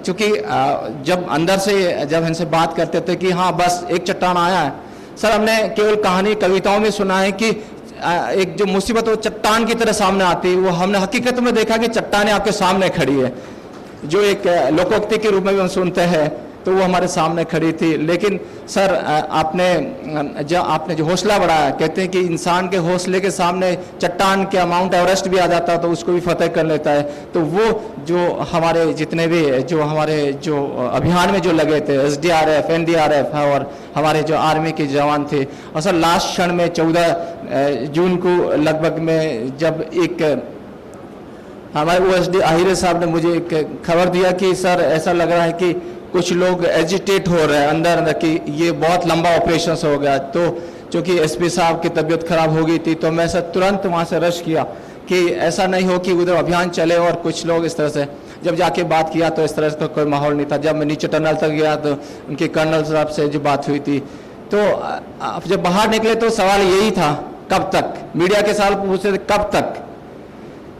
चूँकि जब अंदर से जब इनसे बात करते थे कि हाँ बस एक चट्टान आया है, सर हमने केवल कहानी कविताओं में सुना है कि एक जो मुसीबत वो चट्टान की तरह सामने आती है, वो हमने हकीकत में देखा कि चट्टानें आपके सामने खड़ी है। जो एक लोकोक्ति के रूप में भी हम सुनते हैं तो वो हमारे सामने खड़ी थी। लेकिन सर आपने जो हौसला बढ़ाया, कहते हैं कि इंसान के हौसले के सामने चट्टान के माउंट एवरेस्ट भी आ जाता तो उसको भी फतेह कर लेता है। तो वो जो हमारे जितने भी जो अभियान में जो लगे थे, एसडीआरएफ, एनडीआरएफ और हमारे जो आर्मी के जवान थे, और सर लास्ट क्षण में 14 जून को लगभग में जब एक हमारे OSD आहिरे साहब ने मुझे एक खबर दिया कि सर ऐसा लग रहा है कि कुछ लोग एजिटेट हो रहे हैं अंदर कि ये बहुत लंबा ऑपरेशन हो गया। तो चूँकि एसपी साहब की तबीयत खराब हो गई थी तो मैं सर तुरंत वहाँ से रश किया कि ऐसा नहीं हो कि उधर अभियान चले और कुछ लोग इस तरह से। जब जाके बात किया तो इस तरह से कोई माहौल नहीं था। जब मैं नीचे टनल तक गया तो उनके कर्नल साहब से जो बात हुई थी, तो जब बाहर निकले तो सवाल यही था कब तक, मीडिया के सवाल पूछते थे कब तक।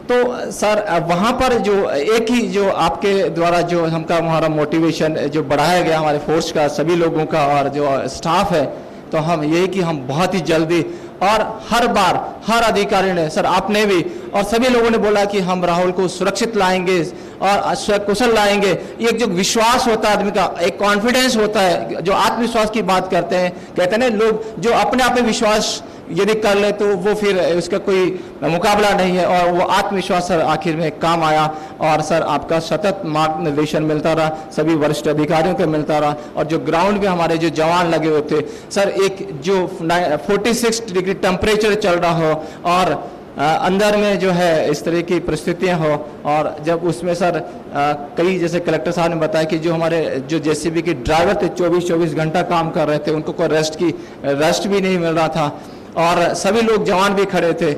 तो सर वहाँ पर जो एक ही जो आपके द्वारा जो हमका हमारा मोटिवेशन जो बढ़ाया गया हमारे फोर्स का, सभी लोगों का और जो स्टाफ है, तो हम यही कि हम बहुत ही जल्दी और हर बार हर अधिकारी ने, सर आपने भी और सभी लोगों ने बोला कि हम राहुल को सुरक्षित लाएंगे और सकुशल लाएंगे। ये एक जो विश्वास होता है आदमी का, एक कॉन्फिडेंस होता है, जो आत्मविश्वास की बात करते हैं, कहते हैं ना लोग, जो अपने आप में विश्वास यदि कर ले तो वो फिर उसका कोई मुकाबला नहीं है, और वो आत्मविश्वास सर आखिर में काम आया। और सर आपका सतत मार्गदर्शन मिलता रहा, सभी वरिष्ठ अधिकारियों को मिलता रहा, और जो ग्राउंड में हमारे जो जवान लगे हुए थे सर, एक जो 46 डिग्री टेम्परेचर चल रहा हो और अंदर में जो है इस तरह की परिस्थितियां हो, और जब उसमें सर कई, जैसे कलेक्टर साहब ने बताया कि जो हमारे जो जेसीबी के ड्राइवर थे 24 घंटा काम कर रहे थे, उनको कोई रेस्ट भी नहीं मिल रहा था, और सभी लोग जवान भी खड़े थे।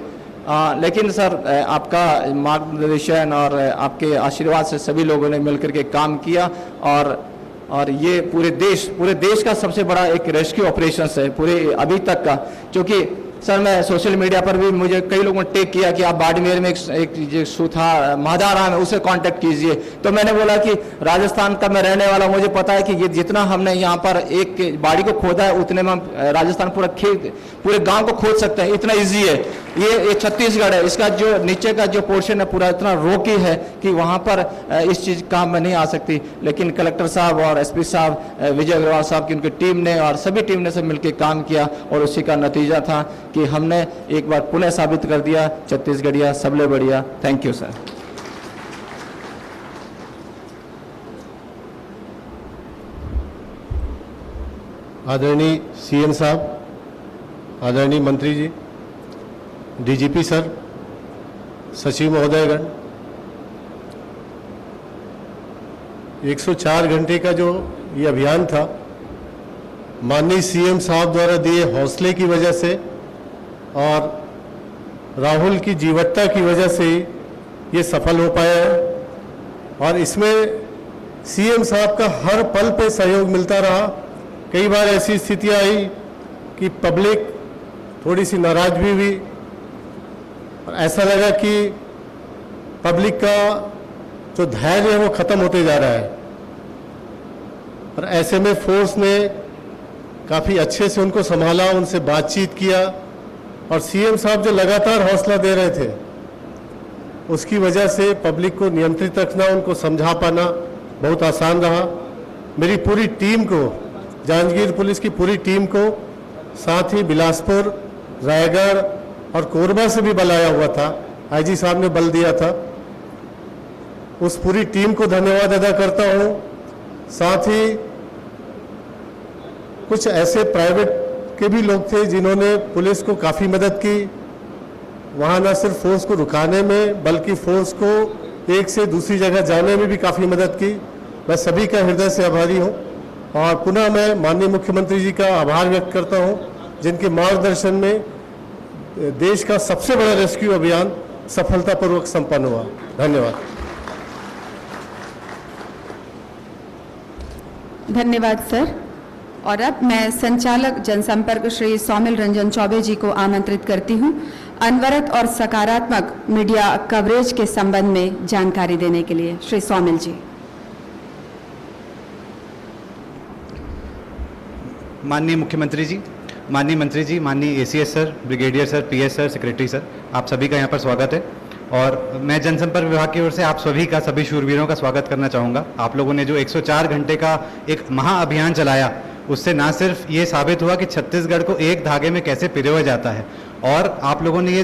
लेकिन सर आपका मार्गदर्शन और आपके आशीर्वाद से सभी लोगों ने मिलकर के काम किया, और ये पूरे देश का सबसे बड़ा एक रेस्क्यू ऑपरेशन है पूरे अभी तक का। क्योंकि सर मैं सोशल मीडिया पर भी मुझे कई लोगों ने टेक किया कि आप बाड़मेर में एक जो सुथा महादाराम है उसे कांटेक्ट कीजिए, तो मैंने बोला कि राजस्थान का मैं रहने वाला, मुझे पता है कि ये जितना हमने यहाँ पर एक बाड़ी को खोदा है उतने में हम राजस्थान पूरे गांव को खोद सकते हैं, इतना इजी है। ये छत्तीसगढ़ है, इसका जो नीचे का जो पोर्शन है पूरा इतना रोकी है कि वहाँ पर इस चीज़ काम में नहीं आ सकती। लेकिन कलेक्टर साहब और एसपी साहब, विजय अग्रवाल साहब की उनकी टीम ने और सभी टीम ने सब मिलकर काम किया, और उसी का नतीजा था कि हमने एक बार पुनः साबित कर दिया छत्तीसगढ़िया सबले बढ़िया। Thank you sir. आदरणीय सीएम साहब, आदरणीय मंत्री जी, डीजीपी सर, सचिव महोदयगण, 104 घंटे का जो ये अभियान था, माननीय सीएम साहब द्वारा दिए हौसले की वजह से और राहुल की जीवटता की वजह से ये सफल हो पाया है। और इसमें सीएम साहब का हर पल पे सहयोग मिलता रहा। कई बार ऐसी स्थितियां आई कि पब्लिक थोड़ी सी नाराज भी हुई, और ऐसा लगा कि पब्लिक का जो धैर्य है वो खत्म होते जा रहा है। और ऐसे में फोर्स ने काफ़ी अच्छे से उनको संभाला, उनसे बातचीत किया, और सीएम साहब जो लगातार हौसला दे रहे थे उसकी वजह से पब्लिक को नियंत्रित रखना, उनको समझा पाना बहुत आसान रहा। मेरी पूरी टीम को, जांजगीर पुलिस की पूरी टीम को, साथ ही बिलासपुर, रायगढ़ और कोरबा से भी बल आया हुआ था, आईजी साहब ने बल दिया था, उस पूरी टीम को धन्यवाद अदा करता हूँ। साथ ही कुछ ऐसे प्राइवेट के भी लोग थे जिन्होंने पुलिस को काफ़ी मदद की, वहाँ न सिर्फ फोर्स को रुकाने में बल्कि फोर्स को एक से दूसरी जगह जाने में भी काफ़ी मदद की। मैं सभी का हृदय से आभारी हूँ, और पुनः मैं माननीय मुख्यमंत्री जी का आभार व्यक्त करता हूँ, जिनके मार्गदर्शन में देश का सबसे बड़ा रेस्क्यू अभियान सफलतापूर्वक संपन्न हुआ। धन्यवाद। धन्यवाद सर। और अब मैं संचालक जनसंपर्क श्री सौमिल रंजन चौबे जी को आमंत्रित करती हूं अनवरत और सकारात्मक मीडिया कवरेज के संबंध में जानकारी देने के लिए। श्री सौमिल जी। माननीय मुख्यमंत्री जी, माननीय मंत्री जी, माननीय ACS sir, brigadier sir, PS sir, secretary sir, आप सभी का यहाँ पर स्वागत है। और मैं जनसंपर्क विभाग की ओर से आप सभी का, सभी शूरवीरों का स्वागत करना चाहूँगा। आप लोगों ने जो 104 घंटे का एक महाअभियान चलाया, उससे ना सिर्फ ये साबित हुआ कि छत्तीसगढ़ को एक धागे में कैसे पिरोया जाता है, और आप लोगों ने ये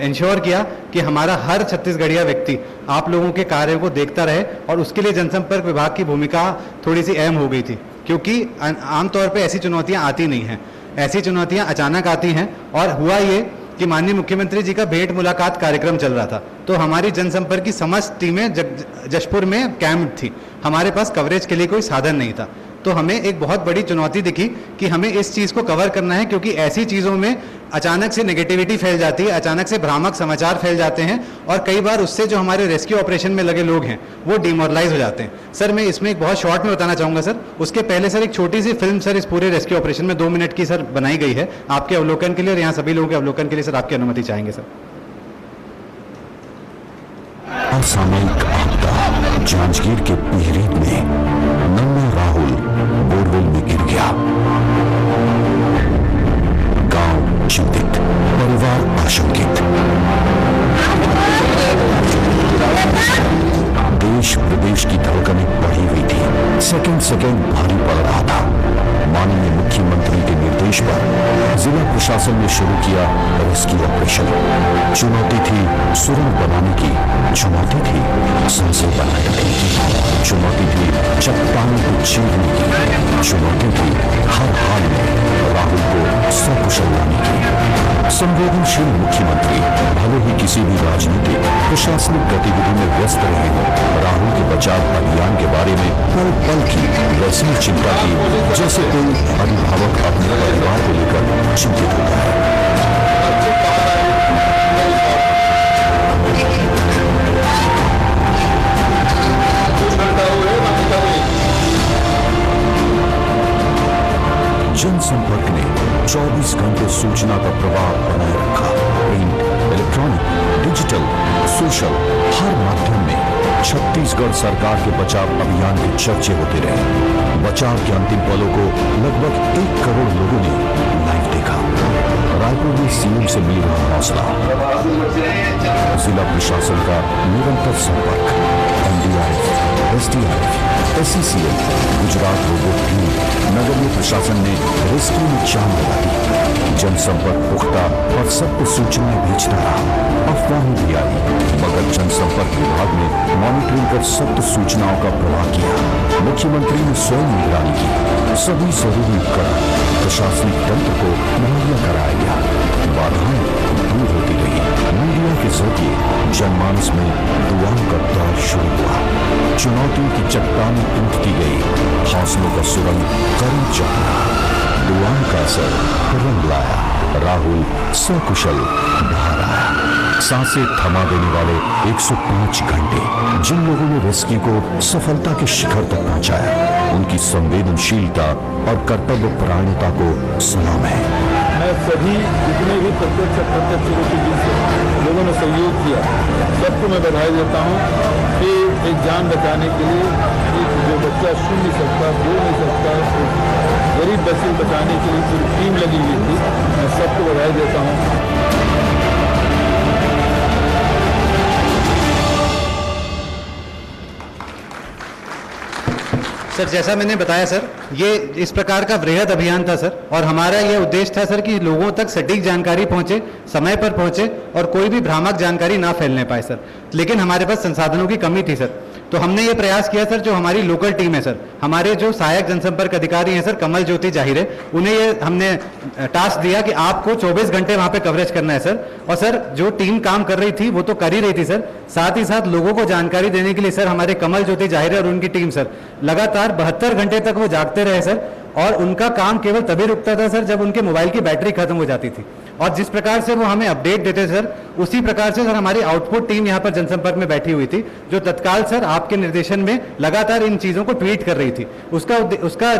इंश्योर किया कि हमारा हर छत्तीसगढ़िया व्यक्ति आप लोगों के कार्यों को देखता रहे, और उसके लिए जनसंपर्क विभाग की भूमिका थोड़ी सी अहम हो गई थी, क्योंकि आमतौर पर ऐसी चुनौतियाँ आती नहीं हैं, ऐसी चुनौतियाँ अचानक आती हैं। और हुआ ये कि माननीय मुख्यमंत्री जी का भेंट मुलाकात कार्यक्रम चल रहा था, तो हमारी जनसंपर्क की समस्त टीमें जशपुर में कैंप थी, हमारे पास कवरेज के लिए कोई साधन नहीं था। तो हमें एक बहुत बड़ी चुनौती दिखी कि हमें इस चीज़ को कवर करना है, क्योंकि ऐसी चीज़ों में अचानक से नेगेटिविटी फैल जाती है, अचानक से भ्रामक समाचार फैल जाते हैं, और कई बार उससे जो हमारे रेस्क्यू ऑपरेशन में लगे लोग हैं वो डिमोरलाइज हो जाते हैं। सर मैं इसमें एक बहुत शॉर्ट में बताना चाहूँगा सर। उसके पहले सर एक छोटी सी फिल्म सर इस पूरे रेस्क्यू ऑपरेशन में 2 मिनट की सर बनाई गई है आपके अवलोकन के लिए, और यहाँ सभी लोगों के अवलोकन के लिए सर आपकी अनुमति चाहेंगे सर। असामयिक आपदा, जांजगीर के पिहरीत में नन्ना राहुल बोरवेल में गिर गया। गांव चिंतित, परिवार आशंकित। देश की धड़कनें बढ़ी हुई थी, सेकंड सेकंड भारी पड़ रहा था। माननीय मुख्यमंत्री के निर्देश पर जिला प्रशासन ने शुरू किया रेस्क्यू ऑपरेशन। चुनौती थी सुरंग बनाने की, चुनौती थी सांसें बनाए रखने की, चुनौती थी चट्टानों को चीरने की, चुनौती थी हर हाल में राहुल को सकुशल लाने की। संवेदनशील मुख्यमंत्री भले ही किसी भी राजनीतिक प्रशासनिक गतिविधि में व्यस्त रहे हों, राहुल के बचाव अभियान के बारे में पल पल की वैसी चिंता की जैसे कोई अभिभावक अपने परिवार को लेकर चिंतित होता है। जनसंपर्क ने 24 घंटे सूचना का प्रवाह बनाए रखा। प्रिंट, इलेक्ट्रॉनिक, डिजिटल, सोशल, हर माध्यम में छत्तीसगढ़ सरकार के बचाव अभियान के चर्चे होते रहे। बचाव के अंतिम पलों को लगभग 1 करोड़ लोगों ने लाइव देखा। रायपुर में सीएम से मिल रहा हौसला, जिला प्रशासन का निरंतर संपर्क, NDRF, SDRF, SCCL, Gujarat robot team, नगरीय प्रशासन ने रेस्क्यू में जान लगा दी। जनसंपर्क पुख्ता और सबको सूचनाएं भेजता रहा। अफवाहें भी आई, मगर जनसंपर्क विभाग ने मॉनिटरिंग कर सख्त सूचनाओं का प्रवाह किया। मुख्यमंत्री ने स्वयं निगरानी की, सभी जरूरी उपकरण प्रशासनिक तंत्र को मुहैया कराया गया। बाधाएं दूर होती रही। मीडिया के जरिए जनमानस में दुआओं का दौर शुरू हुआ। चुनौतियों की चट्टानें टूटती गई, हौसलों का सुरंग करीब जा रहा। दुआओं का असर रंग लाया, राहुल सकुशल बाहर आया। सांसें थमा देने वाले 105 घंटे जिन लोगों ने रेस्क्यू को सफलता के शिखर तक पहुंचाया, उनकी संवेदनशीलता और कर्तव्य परायणता को सलाम है। मैं सभी जितने भी प्रत्यक्ष अप्रत्यक्ष रूप से लोगों ने सहयोग किया, सबको मैं बधाई देता हूँ कि एक जान बचाने के लिए एक जो बच्चा सुन नहीं सकता, बोल नहीं सकता, गरीब बच्चे बचाने के लिए पूरी टीम लगी हुई थी। मैं सबको बधाई देता हूँ। सर, जैसा मैंने बताया सर, ये इस प्रकार का वृहद अभियान था सर, और हमारा ये उद्देश्य था सर कि लोगों तक सटीक जानकारी पहुंचे, समय पर पहुंचे और कोई भी भ्रामक जानकारी ना फैलने पाए सर। लेकिन हमारे पास संसाधनों की कमी थी सर, तो हमने ये प्रयास किया सर, जो हमारी लोकल टीम है सर, हमारे जो सहायक जनसंपर्क अधिकारी हैं सर, कमल ज्योति जाहिर, उन्हें ये हमने टास्क दिया कि आपको 24 घंटे वहां पे कवरेज करना है सर। और सर जो टीम काम कर रही थी वो तो कर ही रही थी सर, साथ ही साथ लोगों को जानकारी देने के लिए सर हमारे कमल ज्योति जाहिर और उनकी टीम सर लगातार 72 घंटे तक वो जागते रहे सर। और उनका काम केवल तभी रुकता था सर जब उनके मोबाइल की बैटरी खत्म हो जाती थी। और जिस प्रकार से वो हमें अपडेट देते सर, उसी प्रकार से सर हमारी आउटपुट टीम यहाँ पर जनसंपर्क में बैठी हुई थी, जो तत्काल सर आपके निर्देशन में लगातार इन चीजों को ट्वीट कर रही थी। उसका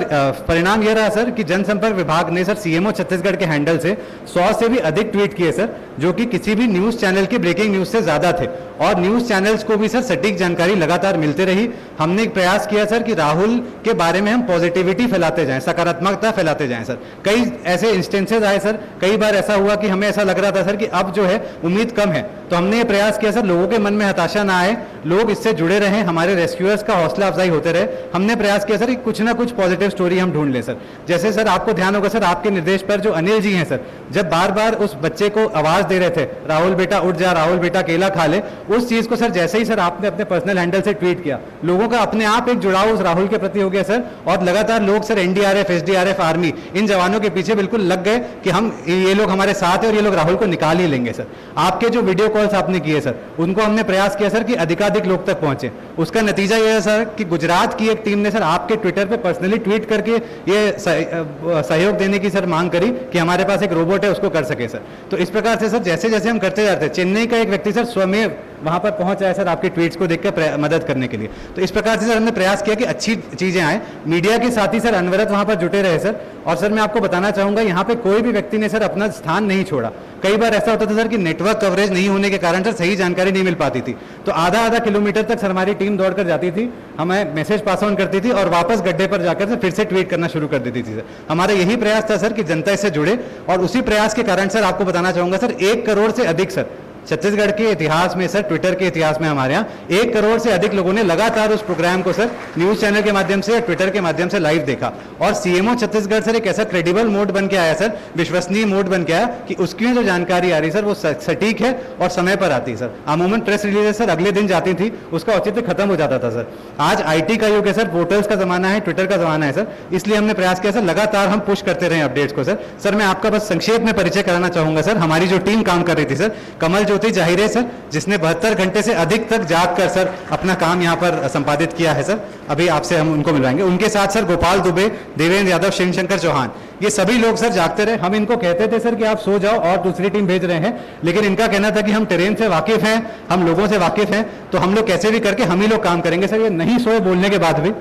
परिणाम यह रहा सर कि जनसंपर्क विभाग ने सर सीएमओ छत्तीसगढ़ के हैंडल से 100 से भी अधिक ट्वीट किए सर, जो कि किसी भी न्यूज चैनल की ब्रेकिंग न्यूज से ज्यादा थे। और न्यूज चैनल्स को भी सर सटीक जानकारी लगातार मिलते रही। हमने एक प्रयास किया सर कि राहुल के बारे में हम पॉजिटिविटी फैलाते जाएं, सकारात्मकता फैलाते जाएं सर। कई ऐसे इंस्टेंसेस आए सर, कई बार ऐसा हुआ कि हमें ऐसा लग रहा था सर कि अब जो है उम्मीद कम है, तो हमने ये प्रयास किया सर लोगों के मन में हताशा ना आए, लोग इससे जुड़े रहें, हमारे रेस्क्यूअर्स का हौसला अफजाई होते रहे। हमने प्रयास किया सर कि कुछ ना कुछ पॉजिटिव स्टोरी हम ढूंढ लें सर। जैसे सर आपको ध्यान होगा सर, आपके निर्देश पर जो अनिल जी हैं सर, जब बार बार उस बच्चे को आवाज दे रहे थे, राहुल बेटा उठ जा, राहुल बेटा केला खा ले, उस चीज को सर जैसे ही सर आपने अपने पर्सनल हैंडल से ट्वीट किया, लोगों का अपने आप एक जुड़ाव उस राहुल के प्रति हो गया सर। और लगातार लोग सर एनडीआरएफ, एसडीआरएफ, आर्मी, इन जवानों के पीछे बिल्कुल लग गए कि हम ये लोग हमारे साथ है और ये लोग राहुल को निकाल ही लेंगे सर। आपके जो वीडियो कॉल्स आपने किए सर, उनको हमने प्रयास किया सर कि अधिकाधिक लोग तक पहुंचे। उसका नतीजा यह है सर कि गुजरात की एक टीम ने सर आपके ट्विटर पे पर्सनली ट्वीट करके ये सहयोग देने की सर मांग करी कि हमारे पास एक रोबोट है, उसको कर सके सर। तो इस प्रकार से सर जैसे जैसे हम करते जाते, चेन्नई का एक व्यक्ति सर स्वयं वहां पर पहुंचा है सर आपके ट्वीट्स को देखकर मदद करने के लिए। तो इस प्रकार से सर हमने प्रयास किया कि अच्छी चीजें आए। मीडिया के साथ ही सर अनवरत वहां पर जुटे रहे सर। और सर मैं आपको बताना चाहूंगा, यहाँ पे कोई भी व्यक्ति ने सर अपना स्थान नहीं छोड़ा। कई बार ऐसा होता था सर कि नेटवर्क कवरेज नहीं होने के कारण सर सही जानकारी नहीं मिल पाती थी, तो आधा आधा किलोमीटर तक सर हमारी टीम दौड़ कर जाती थी, हमें मैसेज पास ऑन करती थी और वापस गड्ढे पर जाकर सर फिर से ट्वीट करना शुरू कर देती थी सर। हमारा यही प्रयास था सर कि जनता इससे जुड़े, और उसी प्रयास के कारण सर आपको बताना चाहूंगा सर 1 करोड़ से अधिक सर छत्तीसगढ़ के इतिहास में सर, ट्विटर के इतिहास में हमारे यहाँ 1 करोड़ से अधिक लोगों ने लगातार उस प्रोग्राम को सर न्यूज़ चैनल के माध्यम से, ट्विटर के माध्यम से लाइव देखा। और सीएमओ छत्तीसगढ़ सर एक ऐसा क्रेडिबल मोड बन के आया सर, विश्वसनीय मोड बन के आया कि उसकी जो जानकारी आ रही सर वो सटीक है और समय पर आती है सर। अमूमन प्रेस रिलीज सर अगले दिन जाती थी, उसका औचित्य खत्म हो जाता था सर। आज आईटी का युग है सर, पोर्टल्स का जमाना है, ट्विटर का जमाना है सर, इसलिए हमने प्रयास किया सर लगातार हम पुश करते रहे अपडेट्स को सर। सर मैं आपका बस संक्षेप में परिचय कराना चाहूंगा सर। हमारी जो टीम काम कर रही थी सर, कमल ज्योति जाहिरे सर, जिसने 72 घंटे से अधिक तक जाग कर सर अपना काम यहाँ पर संपादित किया है सर, अभी आपसे हम उनको मिलवाएंगे। उनके साथ सर गोपाल दुबे, देवेंद्र यादव, शिव शंकर चौहान, ये सभी लोग सर जागते रहे। हम इनको कहते थे सर कि आप सो जाओ और दूसरी टीम भेज रहे हैं, लेकिन इनका कहना था कि हम टेरेन से वाकिफ हैं, हम लोगों से वाकिफ हैं, तो हम लोग कैसे भी करके हम ही लोग काम करेंगे सर। ये नहीं सोए बोलने के बाद भी,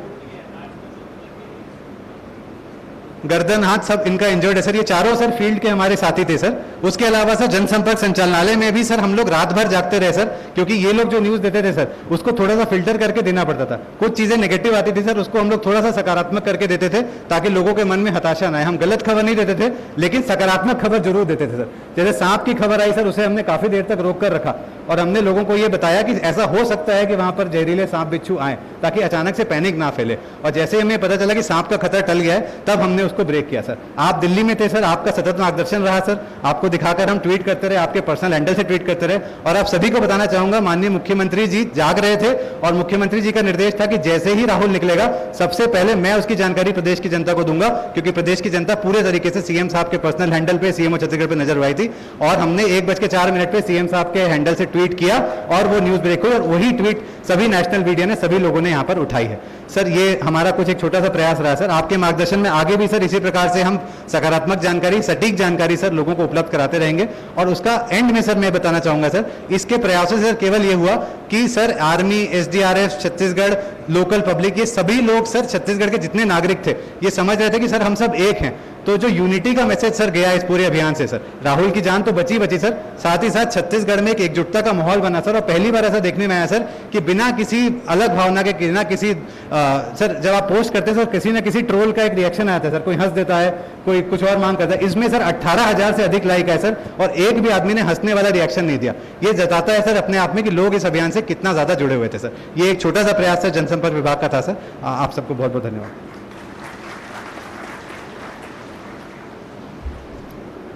गर्दन हाथ सब इनका इंजर्ड है सर। ये चारों सर फील्ड के हमारे साथी थे सर। उसके अलावा सर जनसंपर्क संचालनालय में भी सर हम लोग रात भर जागते रहे सर, क्योंकि ये लोग जो न्यूज़ देते थे सर उसको थोड़ा सा फिल्टर करके देना पड़ता था। कुछ चीज़ें नेगेटिव आती थी सर, उसको हम लोग थोड़ा सा सकारात्मक करके देते थे ताकि लोगों के मन में हताशा ना आए। हम गलत खबर नहीं देते थे, लेकिन सकारात्मक खबर जरूर देते थे सर। जैसे सांप की खबर आई सर, उसे हमने काफ़ी देर तक रोक कर रखा और हमने लोगों को ये बताया कि ऐसा हो सकता है कि वहाँ पर जहरीले सांप बिच्छू आए, ताकि अचानक से पैनिक ना फैले। और जैसे हमें पता चला कि सांप का खतरा टल गया है, तब हमने उसको ब्रेक किया सर। आप दिल्ली में थे सर, आपका सतत मार्गदर्शन रहा सर, आपको दिखाकर हम ट्वीट करते रहे, आपके पर्सनल हैंडल से ट्वीट करते रहे। और आप सभी को बताना चाहूंगा, माननीय मुख्यमंत्री जी जाग रहे थे और मुख्यमंत्री जी का निर्देश था कि जैसे ही राहुल निकलेगा सबसे पहले मैं उसकी जानकारी प्रदेश की जनता को दूंगा, क्योंकि प्रदेश की जनता पूरे तरीके से सीएम साहब के पर्सनल हैंडल पे, सीएमओ छत्तीसगढ़ पे नजर आई थी। और हमने 1:04 पे सीएम साहब के हैंडल से ट्वीट किया और वो न्यूज ब्रेक हुई, और वही ट्वीट सभी नेशनल मीडिया ने, सभी लोगों ने यहाँ पर उठाई है सर। ये हमारा कुछ एक छोटा सा प्रयास रहा सर। आपके मार्गदर्शन में आगे भी सर इसी प्रकार से हम सकारात्मक जानकारी, सटीक जानकारी सर लोगों को उपलब्ध कराते रहेंगे। और उसका एंड में सर मैं बताना चाहूंगा सर, इसके प्रयासों से सर केवल ये हुआ कि sir army, SDRF, Chhattisgarh local public, ये सभी लोग सर छत्तीसगढ़ के जितने नागरिक थे ये समझ रहे थे कि सर हम सब एक हैं। तो जो यूनिटी का मैसेज सर गया इस पूरे अभियान से सर, राहुल की जान तो बची सर, साथ ही साथ छत्तीसगढ़ में एक एकजुटता का माहौल बना सर। और पहली बार ऐसा देखने में आया सर कि बिना किसी अलग भावना के, बिना किसी सर जब आप पोस्ट करते हैं सर, किसी ना किसी ट्रोल का एक रिएक्शन आता है सर, कोई हंस देता है, कोई कुछ और मांग करता है। इसमें सर 18,000 से अधिक लाइक है सर, और एक भी आदमी ने हंसने वाला रिएक्शन नहीं दिया। ये जताता है सर अपने आप में कि लोग इस अभियान से कितना ज्यादा जुड़े हुए थे सर। ये एक छोटा सा प्रयास सर जनसंपर्क विभाग का था सर। आप सबको बहुत बहुत धन्यवाद।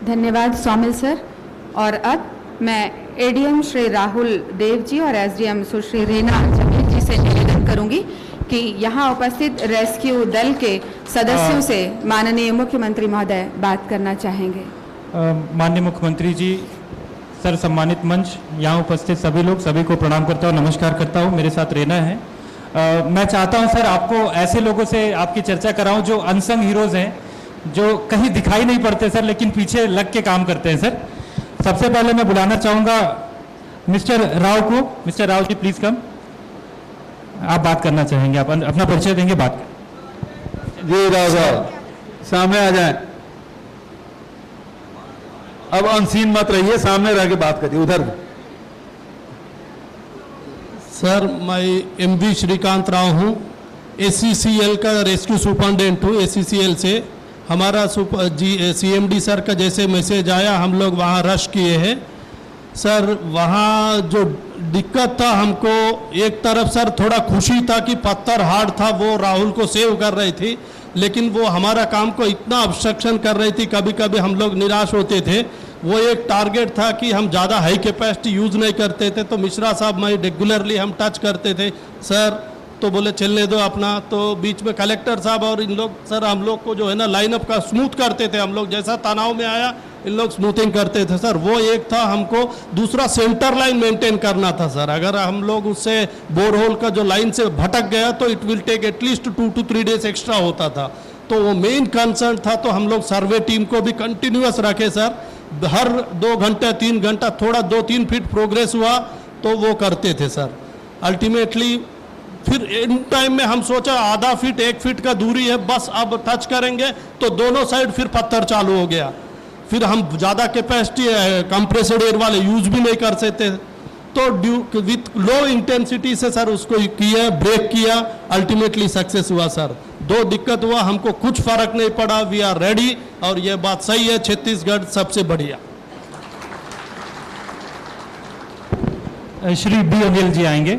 धन्यवाद सौमिल सर। और अब मैं एडीएम श्री राहुल देव जी और एसडीएम सुश्री रीना जमीर जी से निवेदन करूंगी कि यहाँ उपस्थित रेस्क्यू दल के सदस्यों से माननीय मुख्यमंत्री महोदय बात करना चाहेंगे। माननीय मुख्यमंत्री जी, सर, सम्मानित मंच, यहाँ उपस्थित सभी लोग, सभी को प्रणाम करता हूँ, नमस्कार करता हूँ। मेरे साथ रीना है। मैं चाहता हूँ सर आपको ऐसे लोगों से आपकी चर्चा कराऊँ जो अनसंग हीरोज हैं, जो कहीं दिखाई नहीं पड़ते सर, लेकिन पीछे लग के काम करते हैं सर। सबसे पहले मैं बुलाना चाहूँगा मिस्टर राव को। Mister Rao ji please come. आप बात करना चाहेंगे, आप अपना परिचय देंगे, बात जी। राव साहब सामने आ जाएं। अब अनसीन मत रहिए, सामने रह के बात करिए। उधर सर, मैं एमवी श्रीकांत राव हूँ, एसीसीएल का रेस्क्यू सुपरिटेंडेंट हूँ। एसीसीएल से हमारा सीएमडी सर का जैसे मैसेज आया, हम लोग वहाँ रश किए हैं सर। वहाँ जो दिक्कत था हमको, एक तरफ सर थोड़ा खुशी था कि पत्थर हार्ड था, वो राहुल को सेव कर रही थी, लेकिन वो हमारा काम को इतना ऑब्स्ट्रक्शन कर रही थी, कभी कभी हम लोग निराश होते थे। वो एक टारगेट था कि हम ज़्यादा हाई कैपेसिटी यूज़ नहीं करते थे, तो मिश्रा साहब मैं रेगुलरली हम टच करते थे सर, तो बोले चलने दो अपना। तो बीच में कलेक्टर साहब और इन लोग सर हम लोग को जो है ना लाइनअप का स्मूथ करते थे। हम लोग जैसा तनाव में आया इन लोग स्मूथिंग करते थे सर। वो एक था, हमको दूसरा सेंटर लाइन मेंटेन करना था सर। अगर हम लोग उससे बोरहोल का जो लाइन से भटक गया तो it will take at least 2 to 3 days extra होता था। तो वो मेन कंसर्न था। तो हम लोग सर्वे टीम को भी कंटिन्यूअस रखे सर, हर 2 घंटा 3 घंटा थोड़ा 2-3 फीट प्रोग्रेस हुआ तो वो करते थे सर। अल्टीमेटली फिर इन टाइम में हम सोचा आधा फीट 1 फीट का दूरी है, बस अब टच करेंगे तो दोनों साइड फिर पत्थर चालू हो गया। फिर हम ज़्यादा कैपेसिटी कंप्रेसड एयर वाले यूज़ भी नहीं कर सकते, तो विथ लो इंटेंसिटी से सर उसको किया, ब्रेक किया, अल्टीमेटली सक्सेस हुआ सर। 2 दिक्कत हुआ, हमको कुछ फर्क नहीं पड़ा, वी आर रेडी। और ये बात सही है, छत्तीसगढ़ सबसे बढ़िया। श्री बी अनिल जी आएंगे।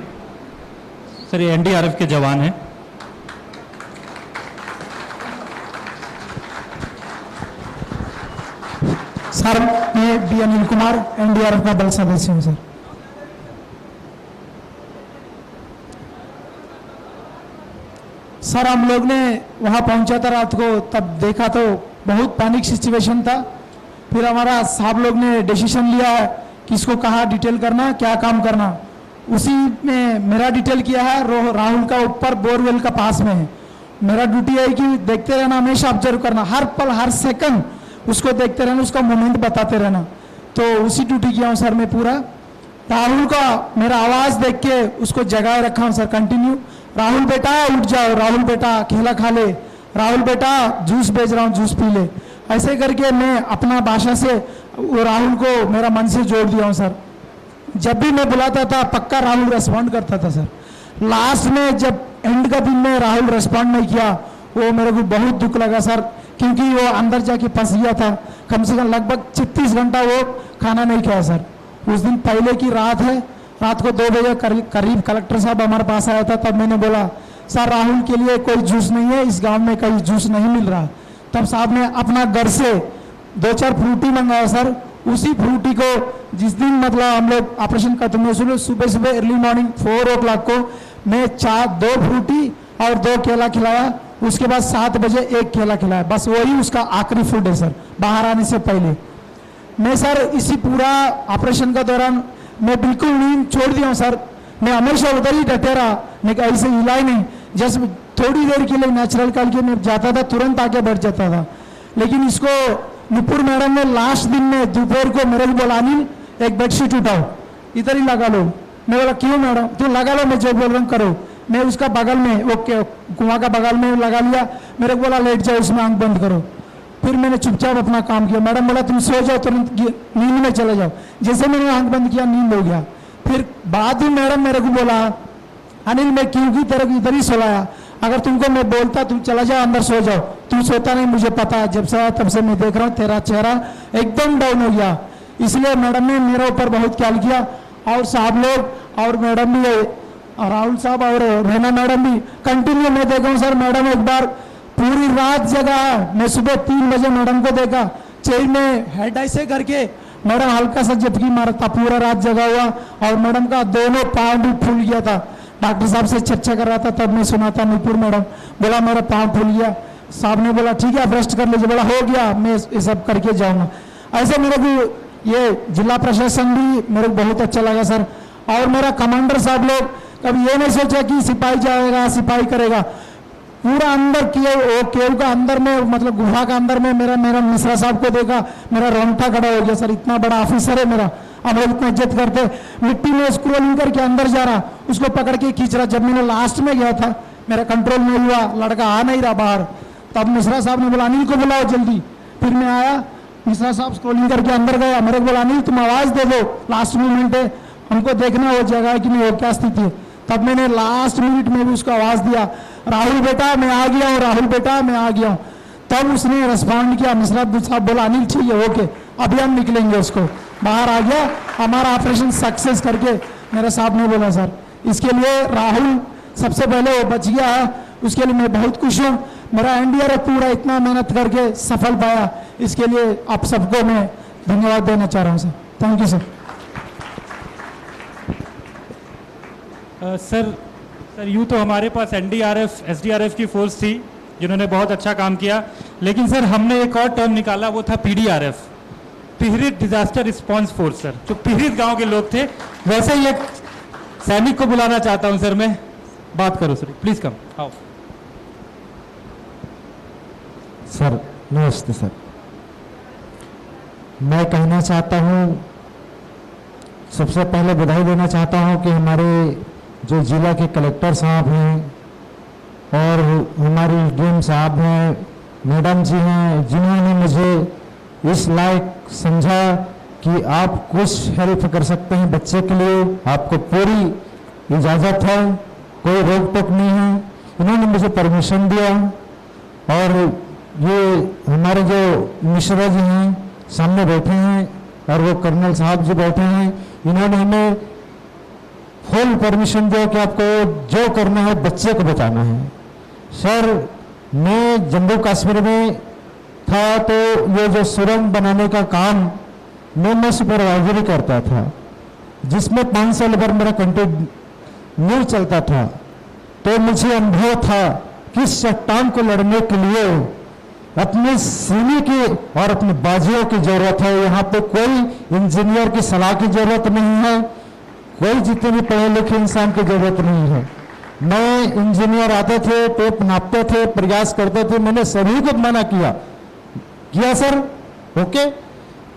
सर ये एनडीआरएफ के जवान हैं। सर मैं बी अनिल कुमार एनडीआरएफ का बल सदस्य हूँ। सर हम लोग ने वहाँ पहुंचा था रात को, तब देखा तो बहुत पैनिक सिचुएशन था। फिर हमारा साहब लोग ने डिसीजन लिया है कि इसको कहाँ डिटेल करना, क्या काम करना। उसी में मेरा डिटेल किया है राहुल का ऊपर बोरवेल का पास में है। मेरा ड्यूटी है कि देखते रहना, हमेशा ऑब्जर्व करना, हर पल हर सेकंड उसको देखते रहना, उसका मोमेंट बताते रहना। तो उसी ड्यूटी किया हूँ सर मैं पूरा। राहुल का मेरा आवाज़ देख के उसको जगाए रखा हूँ सर कंटिन्यू। राहुल बेटा उठ जाओ, राहुल बेटा केला खा ले, राहुल बेटा जूस बेच रहा हूँ जूस पी ले। ऐसे करके मैं अपना भाषा से वो राहुल को मेरा मन से जोड़ दिया हूँ सर। जब भी मैं बुलाता था पक्का राहुल रेस्पॉन्ड करता था सर। लास्ट में जब एंड का दिन में राहुल रेस्पॉन्ड नहीं किया, वो मेरे को बहुत दुख लगा सर, क्योंकि वो अंदर जाके फंस गया था। कम से कम लगभग 36 घंटा वो खाना नहीं खाया सर। उस दिन पहले की रात है, रात को 2 बजे करीब कलेक्टर साहब हमारे पास आया था। तब मैंने बोला सर राहुल के लिए कोई जूस नहीं है, इस गांव में कहीं जूस नहीं मिल रहा। तब साहब ने अपना घर से 2-4 फ्रूटी मंगाया सर। उसी फ्रूटी को जिस दिन मतलब हम लोग ऑपरेशन करते हैं, सुबह सुबह अर्ली मॉर्निंग 4 o'clock को मैं 2 फ्रूटी और 2 केला खिलाया। उसके बाद 7 बजे 1 केला खिलाया। बस वही उसका आखिरी फूड है सर, बाहर आने से पहले। मैं सर इसी पूरा ऑपरेशन का दौरान मैं बिल्कुल नींद छोड़ दिया हूँ सर। मैं हमेशा उधर ही डटे रहा, मैं ऐसे हिला ही नहीं। जस्ट थोड़ी देर के लिए नेचुरल कॉल के मैं जाता था, तुरंत आके बैठ जाता था। लेकिन इसको नुपुर मैडम ने लास्ट दिन में दोपहर को मेरे को बोला अनिल एक बेडशीट उठाओ, इधर ही लगा लो। मैं बोला क्यों मैडम? तो लगा लो, मैं जो बोल रहा हूँ करो। मैं उसका बगल में वो कुआं का बगल में लगा लिया। मेरे को बोला लेट जाओ, उसमें आंख बंद करो। फिर मैंने चुपचाप अपना काम किया। मैडम बोला तुम सो जाओ, तुरंत नींद में चले जाओ। जैसे मैंने आंख बंद किया नींद हो गया। फिर बाद में मैडम मेरे को बोला अनिल मैं क्योंकि तेरे को इधर ही सोलाया, अगर तुमको मैं बोलता तुम चला जाओ अंदर सो जाओ, तुम सोता नहीं, मुझे पता है। जब से आया तब से मैं देख रहा हूँ तेरा चेहरा एकदम डाउन हो गया। इसलिए मैडम ने मेरे ऊपर बहुत ख्याल किया। और साहब लोग और मैडम भी, राहुल साहब और रैना मैडम भी कंटिन्यू मैं देखा हूँ सर। मैडम एक बार पूरी रात जगा है। मैं सुबह 3 बजे मैडम को देखा, चेयर में हेड ऐसे करके मैडम हल्का सा झपकी मारा था, पूरा रात जगा हुआ। और मैडम का दोनों पाँव भी फूल गया था। डॉक्टर साहब से चर्चा कर रहा था, तब मैं सुना था नुपुर मैडम बोला मेरा पाँव फूल गया। साहब ने बोला ठीक है आप रेस्ट कर लीजिए। बोला हो गया, मैं ये सब करके जाऊँगा। ऐसे मेरे को ये जिला प्रशासन भी मेरे को बहुत अच्छा लगा सर। और मेरा कमांडर साहब लोग कभी ये नहीं सोचा कि सिपाही जाएगा सिपाही करेगा। पूरा अंदर किए वो केव का अंदर में, मतलब गुफा का अंदर में मेरा मिश्रा साहब को देखा, मेरा रोंगटा खड़ा हो गया सर। इतना बड़ा ऑफिसर है मेरा, हम लोग इतना इज्जत करते। मिट्टी में स्क्रोलिंग करके अंदर जा रहा, उसको पकड़ के खींच रहा। जब मैंने लास्ट में गया था मेरा कंट्रोल नहीं हुआ, लड़का आ नहीं रहा बाहर। तब मिश्रा साहब ने बोला अनिल को बुलाओ जल्दी। फिर मैं आया, मिश्रा साहब स्क्रोलिंग करके अंदर गया। मेरे को बोला अनिल तुम आवाज़ दे दो, लास्ट मोमेंट है, हमको देखना हो जगह है कि नहीं, वो क्या स्थिति है। तब मैंने लास्ट मिनट में भी उसको आवाज़ दिया राहुल बेटा मैं आ गया हूँ, राहुल बेटा मैं आ गया हूँ। तब उसने रिस्पॉन्ड किया। मिश्रा साहब बोला अनिल ठीक है ओके, अभी हम निकलेंगे। उसको बाहर आ गया, हमारा ऑपरेशन सक्सेस करके मेरे साहब ने बोला सर। इसके लिए राहुल सबसे पहले वो बच गया है, उसके लिए मैं बहुत खुश हूँ। मेरा एनडीआरएफ पूरा इतना मेहनत करके सफल पाया, इसके लिए आप सबको मैं धन्यवाद देना चाह रहा हूँ sir. Thank you sir. Sir यूँ तो हमारे पास एनडीआरएफ एसडीआरएफ की फोर्स थी जिन्होंने बहुत अच्छा काम किया, लेकिन सर हमने एक और टर्म निकाला, वो था PDRF, Pihrit disaster response force. Sir जो पिहरित गांव के लोग थे, वैसे ही एक सैनिक को बुलाना चाहता हूं सर मैं। बात करो सर, प्लीज कम आओ। सर नमस्ते सर। मैं कहना चाहता हूँ, सबसे पहले बधाई देना चाहता हूँ कि हमारे जो जिला के कलेक्टर साहब हैं और हमारी डीएम साहब हैं, मैडम जी हैं, जिन्होंने मुझे इस लायक समझा कि आप कुछ हेल्प कर सकते हैं बच्चे के लिए, आपको पूरी इजाज़त है, कोई रोक टोक नहीं है। इन्होंने मुझे परमिशन दिया। और ये हमारे जो मिश्रा जी हैं सामने बैठे हैं और वो कर्नल साहब जी बैठे हैं, इन्होंने हमें फुल परमिशन दो कि आपको जो करना है बच्चे को बचाना है। सर मैं जम्मू कश्मीर में था तो ये जो सुरंग बनाने का काम मैं सुपरवाइजरी करता था, जिसमें 5 साल भर मेरा कंटिन्यू चलता था। तो मुझे अनुभव था कि इस चट्टान को लड़ने के लिए अपने सीने की और अपने बाजुओं की जरूरत है। यहाँ पे कोई इंजीनियर की सलाह की जरूरत नहीं है, कोई जितने भी पढ़े लिखे इंसान की जरूरत नहीं है। मैं इंजीनियर आते थे, टेप नापते थे, प्रयास करते थे, मैंने सभी को मना किया सर, ओके।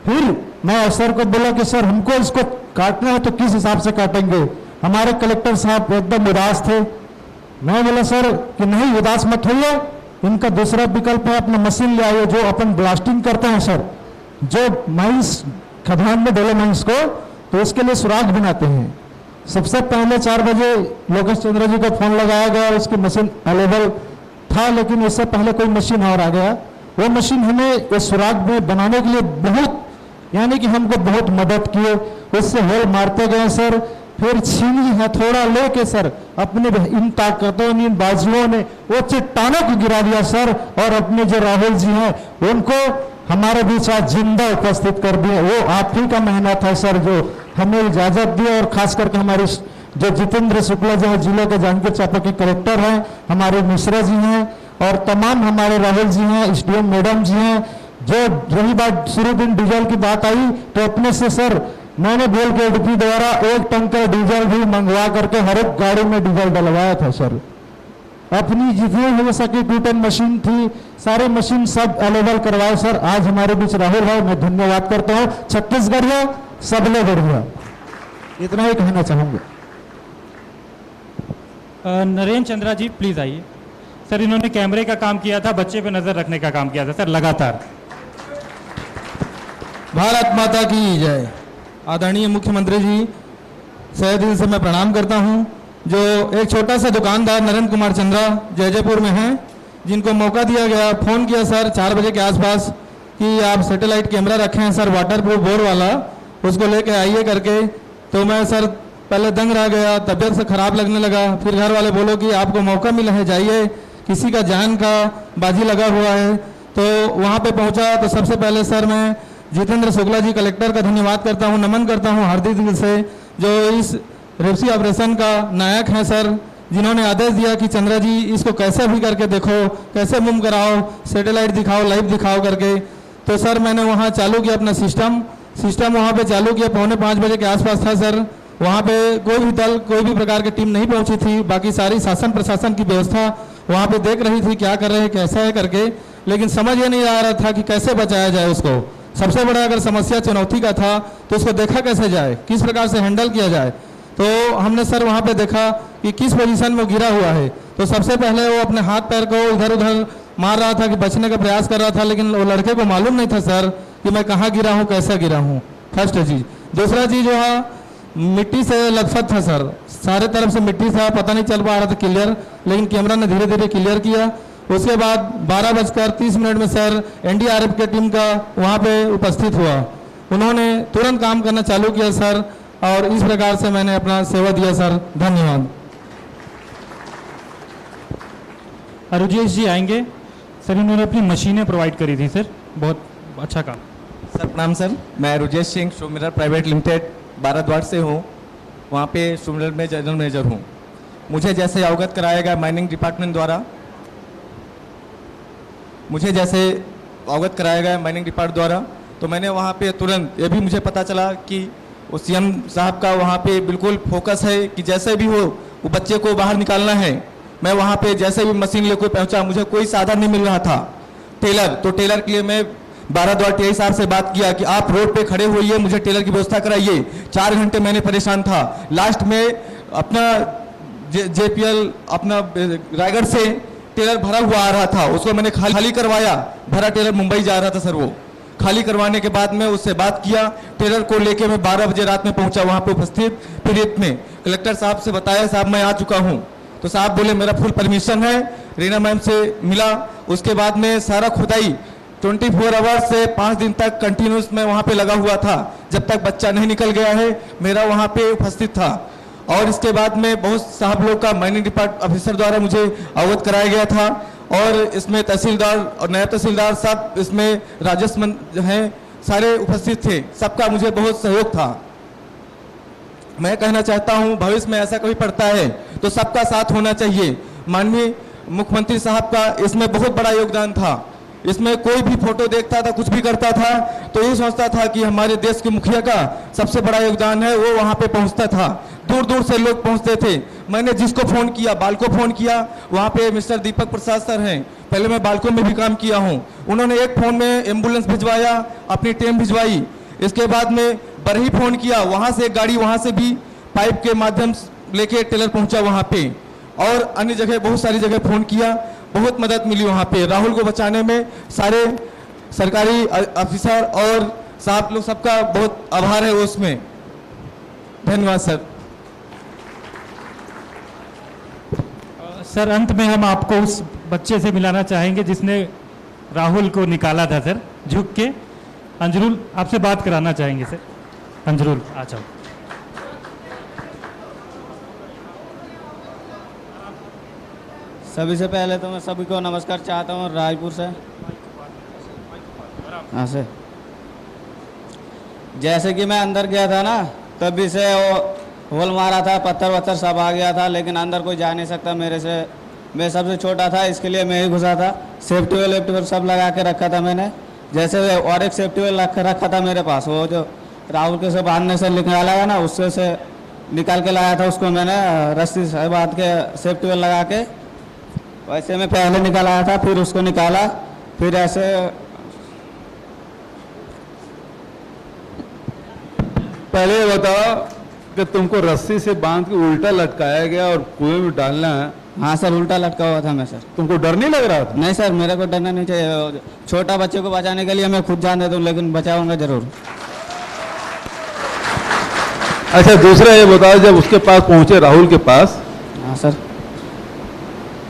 फिर मैं अफसर को बोला कि सर हमको इसको काटना है तो किस हिसाब से काटेंगे। हमारे कलेक्टर साहब एकदम उदास थे। मैं बोला सर कि नहीं उदास मत होइए, इनका दूसरा विकल्प है अपना मशीन ले आइए जो अपन ब्लास्टिंग करते हैं सर, जो माइंस खदान में डाले माइंस को, तो इसके लिए सुराग बनाते हैं। सबसे पहले 4 बजे लोकेश चंद्र जी को फोन लगाया गया, उसकी मशीन अवेलेबल था, लेकिन उससे पहले कोई मशीन और आ गया। वो मशीन हमें इस सुराग में बनाने के लिए बहुत, यानी कि हमको बहुत मदद किए, उससे होल मारते गए सर। फिर छीनी हथौड़ा लेके सर अपने इन ताकतों ने, इन बाजुओं ने वो चट्टानों को गिरा दिया सर, और अपने जो राहुल जी हैं उनको हमारे बीच आज जिंदा उपस्थित कर दिया। वो आप ही का मेहनत है सर जो हमें इजाजत दी, और खास करके हमारे जो जितेंद्र शुक्ला जो जिले के जांजगीर चांपा के कलेक्टर हैं, हमारे मिश्रा जी हैं, और तमाम हमारे राहुल जी हैं, एसडीएम मैडम जी हैं। जो रही बात शुरू दिन डीजल की बात आई तो अपने से सर मैंने बोल के एडीपी द्वारा 1 टंकर डीजल भी मंगवा करके हर एक गाड़ी में डीजल डलवाया था सर। अपनी जितनी हो सके 2 मशीन थी, सारे मशीन सब अवेलेबल करवाए सर। आज हमारे बीच राहुल भाई, मैं धन्यवाद करता हूँ। छत्तीसगढ़िया सबले बढ़िया, इतना ही कहना चाहूंगा। नरेंद्र चंद्रा जी प्लीज आइए सर। इन्होंने कैमरे का काम किया था, बच्चे पे नजर रखने का काम किया था सर लगातार। भारत माता की जय। आदरणीय मुख्यमंत्री जी, सहे दिल से मैं प्रणाम करता हूं। जो एक छोटा सा दुकानदार नरेंद्र कुमार चंद्रा जयपुर में हैं, जिनको मौका दिया गया, फ़ोन किया सर 4 बजे के आसपास कि आप सैटेलाइट कैमरा रखे हैं सर वाटर प्रूफ बोर्ड वाला, उसको लेके आइए करके। तो मैं सर पहले दंग रह गया, तबीयत से ख़राब लगने लगा। फिर घर वाले बोलो कि आपको मौका मिला है, जाइए, किसी का जान का बाजी लगा हुआ है। तो वहाँ पे पहुँचा तो सबसे पहले सर मैं जितेंद्र शुक्ला जी कलेक्टर का धन्यवाद करता हूँ, नमन करता हूँ हार्दिक दिल से, जो इस रेप्सी ऑपरेशन का नायक हैं सर, जिन्होंने आदेश दिया कि चंद्रा जी इसको कैसे भी करके देखो, कैसे मूव कराओ, सैटेलाइट दिखाओ, लाइव दिखाओ करके। तो सर मैंने वहाँ चालू किया अपना सिस्टम वहाँ पे चालू किया। 4:45 बजे के आसपास था सर। वहाँ पे कोई भी दल, कोई भी प्रकार की टीम नहीं पहुँची थी। बाकी सारी शासन प्रशासन की व्यवस्था वहाँ पे देख रही थी क्या कर रहे हैं, कैसा है करके, लेकिन समझ ये नहीं आ रहा था कि कैसे बचाया जाए उसको। सबसे बड़ा अगर समस्या चुनौती का था तो उसको देखा कैसे जाए, किस प्रकार से हैंडल किया जाए। तो हमने सर वहाँ पे देखा कि किस पोजीशन में गिरा हुआ है। तो सबसे पहले वो अपने हाथ पैर को इधर उधर मार रहा था कि बचने का प्रयास कर रहा था, लेकिन वो लड़के को मालूम नहीं था सर कि मैं कहाँ गिरा हूँ, कैसे गिरा हूँ। फर्स्ट चीज़। दूसरा चीज़ जो है मिट्टी से लथपथ था सर, सारे तरफ से मिट्टी था, पता नहीं चल पा रहा था क्लियर, लेकिन कैमरा ने धीरे धीरे क्लियर किया। उसके बाद 12:30 में सर एनडीआरएफ के टीम का वहाँ पे उपस्थित हुआ। उन्होंने तुरंत काम करना चालू किया सर, और इस प्रकार से मैंने अपना सेवा दिया सर। धन्यवाद। अरुजेश जी आएंगे सर। इन्होंने अपनी मशीनें प्रोवाइड करी थी सर, बहुत अच्छा काम। सर प्रणाम सर, मैं रुजेश सिंह शोमिरर प्राइवेट लिमिटेड भारद्वाज से हूँ, वहाँ पे शोमिरर में जनरल मैनेजर हूँ। मुझे जैसे अवगत कराया गया माइनिंग डिपार्टमेंट द्वारा, तो मैंने वहाँ पे तुरंत, ये भी मुझे पता चला कि वो सीएम साहब का वहाँ पे बिल्कुल फोकस है कि जैसे भी हो वो बच्चे को बाहर निकालना है। मैं वहाँ पे जैसे भी मशीन लेकर पहुँचा, मुझे कोई साधन नहीं मिल रहा था। तो टेलर के लिए मैं भारद्वाज टीआई साहब से बात किया कि आप रोड पे खड़े होइए, मुझे टेलर की व्यवस्था कराइए। 4 घंटे मैंने परेशान था। लास्ट में अपना जेपीएल अपना रायगढ़ से टेलर भरा हुआ आ रहा था, उसको मैंने खाली करवाया। भरा टेलर मुंबई जा रहा था सर, वो खाली करवाने के बाद में उससे बात किया। टेलर को लेके मैं 12 बजे रात में पहुंचा वहां पे उपस्थित। फिर इतने कलेक्टर साहब से बताया, साहब मैं आ चुका हूं। तो साहब बोले मेरा फुल परमिशन है। रीना मैम से मिला, उसके बाद में सारा खुदाई 24 आवर्स से 5 दिन तक कंटिन्यूस मैं वहाँ पे लगा हुआ था, जब तक बच्चा नहीं निकल गया है। मेरा वहाँ पे उपस्थित था और इसके बाद में बहुत साहब लोग का माइनिंग डिपार्ट ऑफिसर द्वारा मुझे अवगत कराया गया था और इसमें तहसीलदार और नायब तहसीलदार सब इसमें राजस्व हैं सारे उपस्थित थे। सबका मुझे बहुत सहयोग था। मैं कहना चाहता हूं भविष्य में ऐसा कभी पड़ता है तो सबका साथ होना चाहिए। माननीय मुख्यमंत्री साहब का इसमें बहुत बड़ा योगदान था। इसमें कोई भी फोटो देखता था, कुछ भी करता था तो यही सोचता था कि हमारे देश के मुखिया का सबसे बड़ा योगदान है, वो वहाँ पे पहुँचता था। दूर दूर से लोग पहुँचते थे। मैंने जिसको फ़ोन किया, बालको फ़ोन किया, वहाँ पे मिस्टर दीपक प्रसाद सर हैं, पहले मैं बालको में भी काम किया हूँ, उन्होंने एक फ़ोन में एम्बुलेंस भिजवाया, अपनी टीम भिजवाई। इसके बाद में बरही फ़ोन किया, वहाँ से एक गाड़ी वहाँ से भी पाइप के माध्यम से लेके टेलर पहुँचा वहाँ पे, और अन्य जगह बहुत सारी जगह फ़ोन किया, बहुत मदद मिली वहाँ पे। राहुल को बचाने में सारे सरकारी ऑफिसर और साहब लोग सबका बहुत आभार है उसमें। धन्यवाद सर। सर अंत में हम आपको उस बच्चे से मिलाना चाहेंगे जिसने राहुल को निकाला था सर झुक के। अंजरुल आपसे बात कराना चाहेंगे सर। अंजरुल आ जाओ। सभी से पहले तो मैं सभी को नमस्कार चाहता हूँ रायपुर से। हाँ सर, जैसे कि मैं अंदर गया था ना तभी से वो होल मारा था, पत्थर वत्थर सब आ गया था, लेकिन अंदर कोई जा नहीं सकता मेरे से। मैं सबसे छोटा था इसके लिए मैं ही घुसा था। सेफ्टी वेल सब लगा के रखा था मैंने, जैसे और एक सेफ्टी वेल रखा था मेरे पास, वो जो राहुल के से बांधने से निकाला है ना उससे से निकाल के लाया था, उसको मैंने रस्सी से बांध के सेफ्टी वेल लगा के वैसे मैं पहले निकाल आया था, फिर उसको निकाला, फिर ऐसे पहले ये बताओ कि तुमको रस्सी से बांध के उल्टा लटकाया गया और कुएं में डालना है। हाँ सर, उल्टा लटका हुआ था मैं सर। तुमको डर नहीं लग रहा था? नहीं सर, मेरे को डरना नहीं चाहिए। छोटा बच्चे को बचाने के लिए मैं खुद जान देता हूँ, लेकिन बचाऊंगा जरूर। अच्छा, दूसरा ये बताओ, जब उसके पास पहुंचे राहुल के पास, हाँ सर,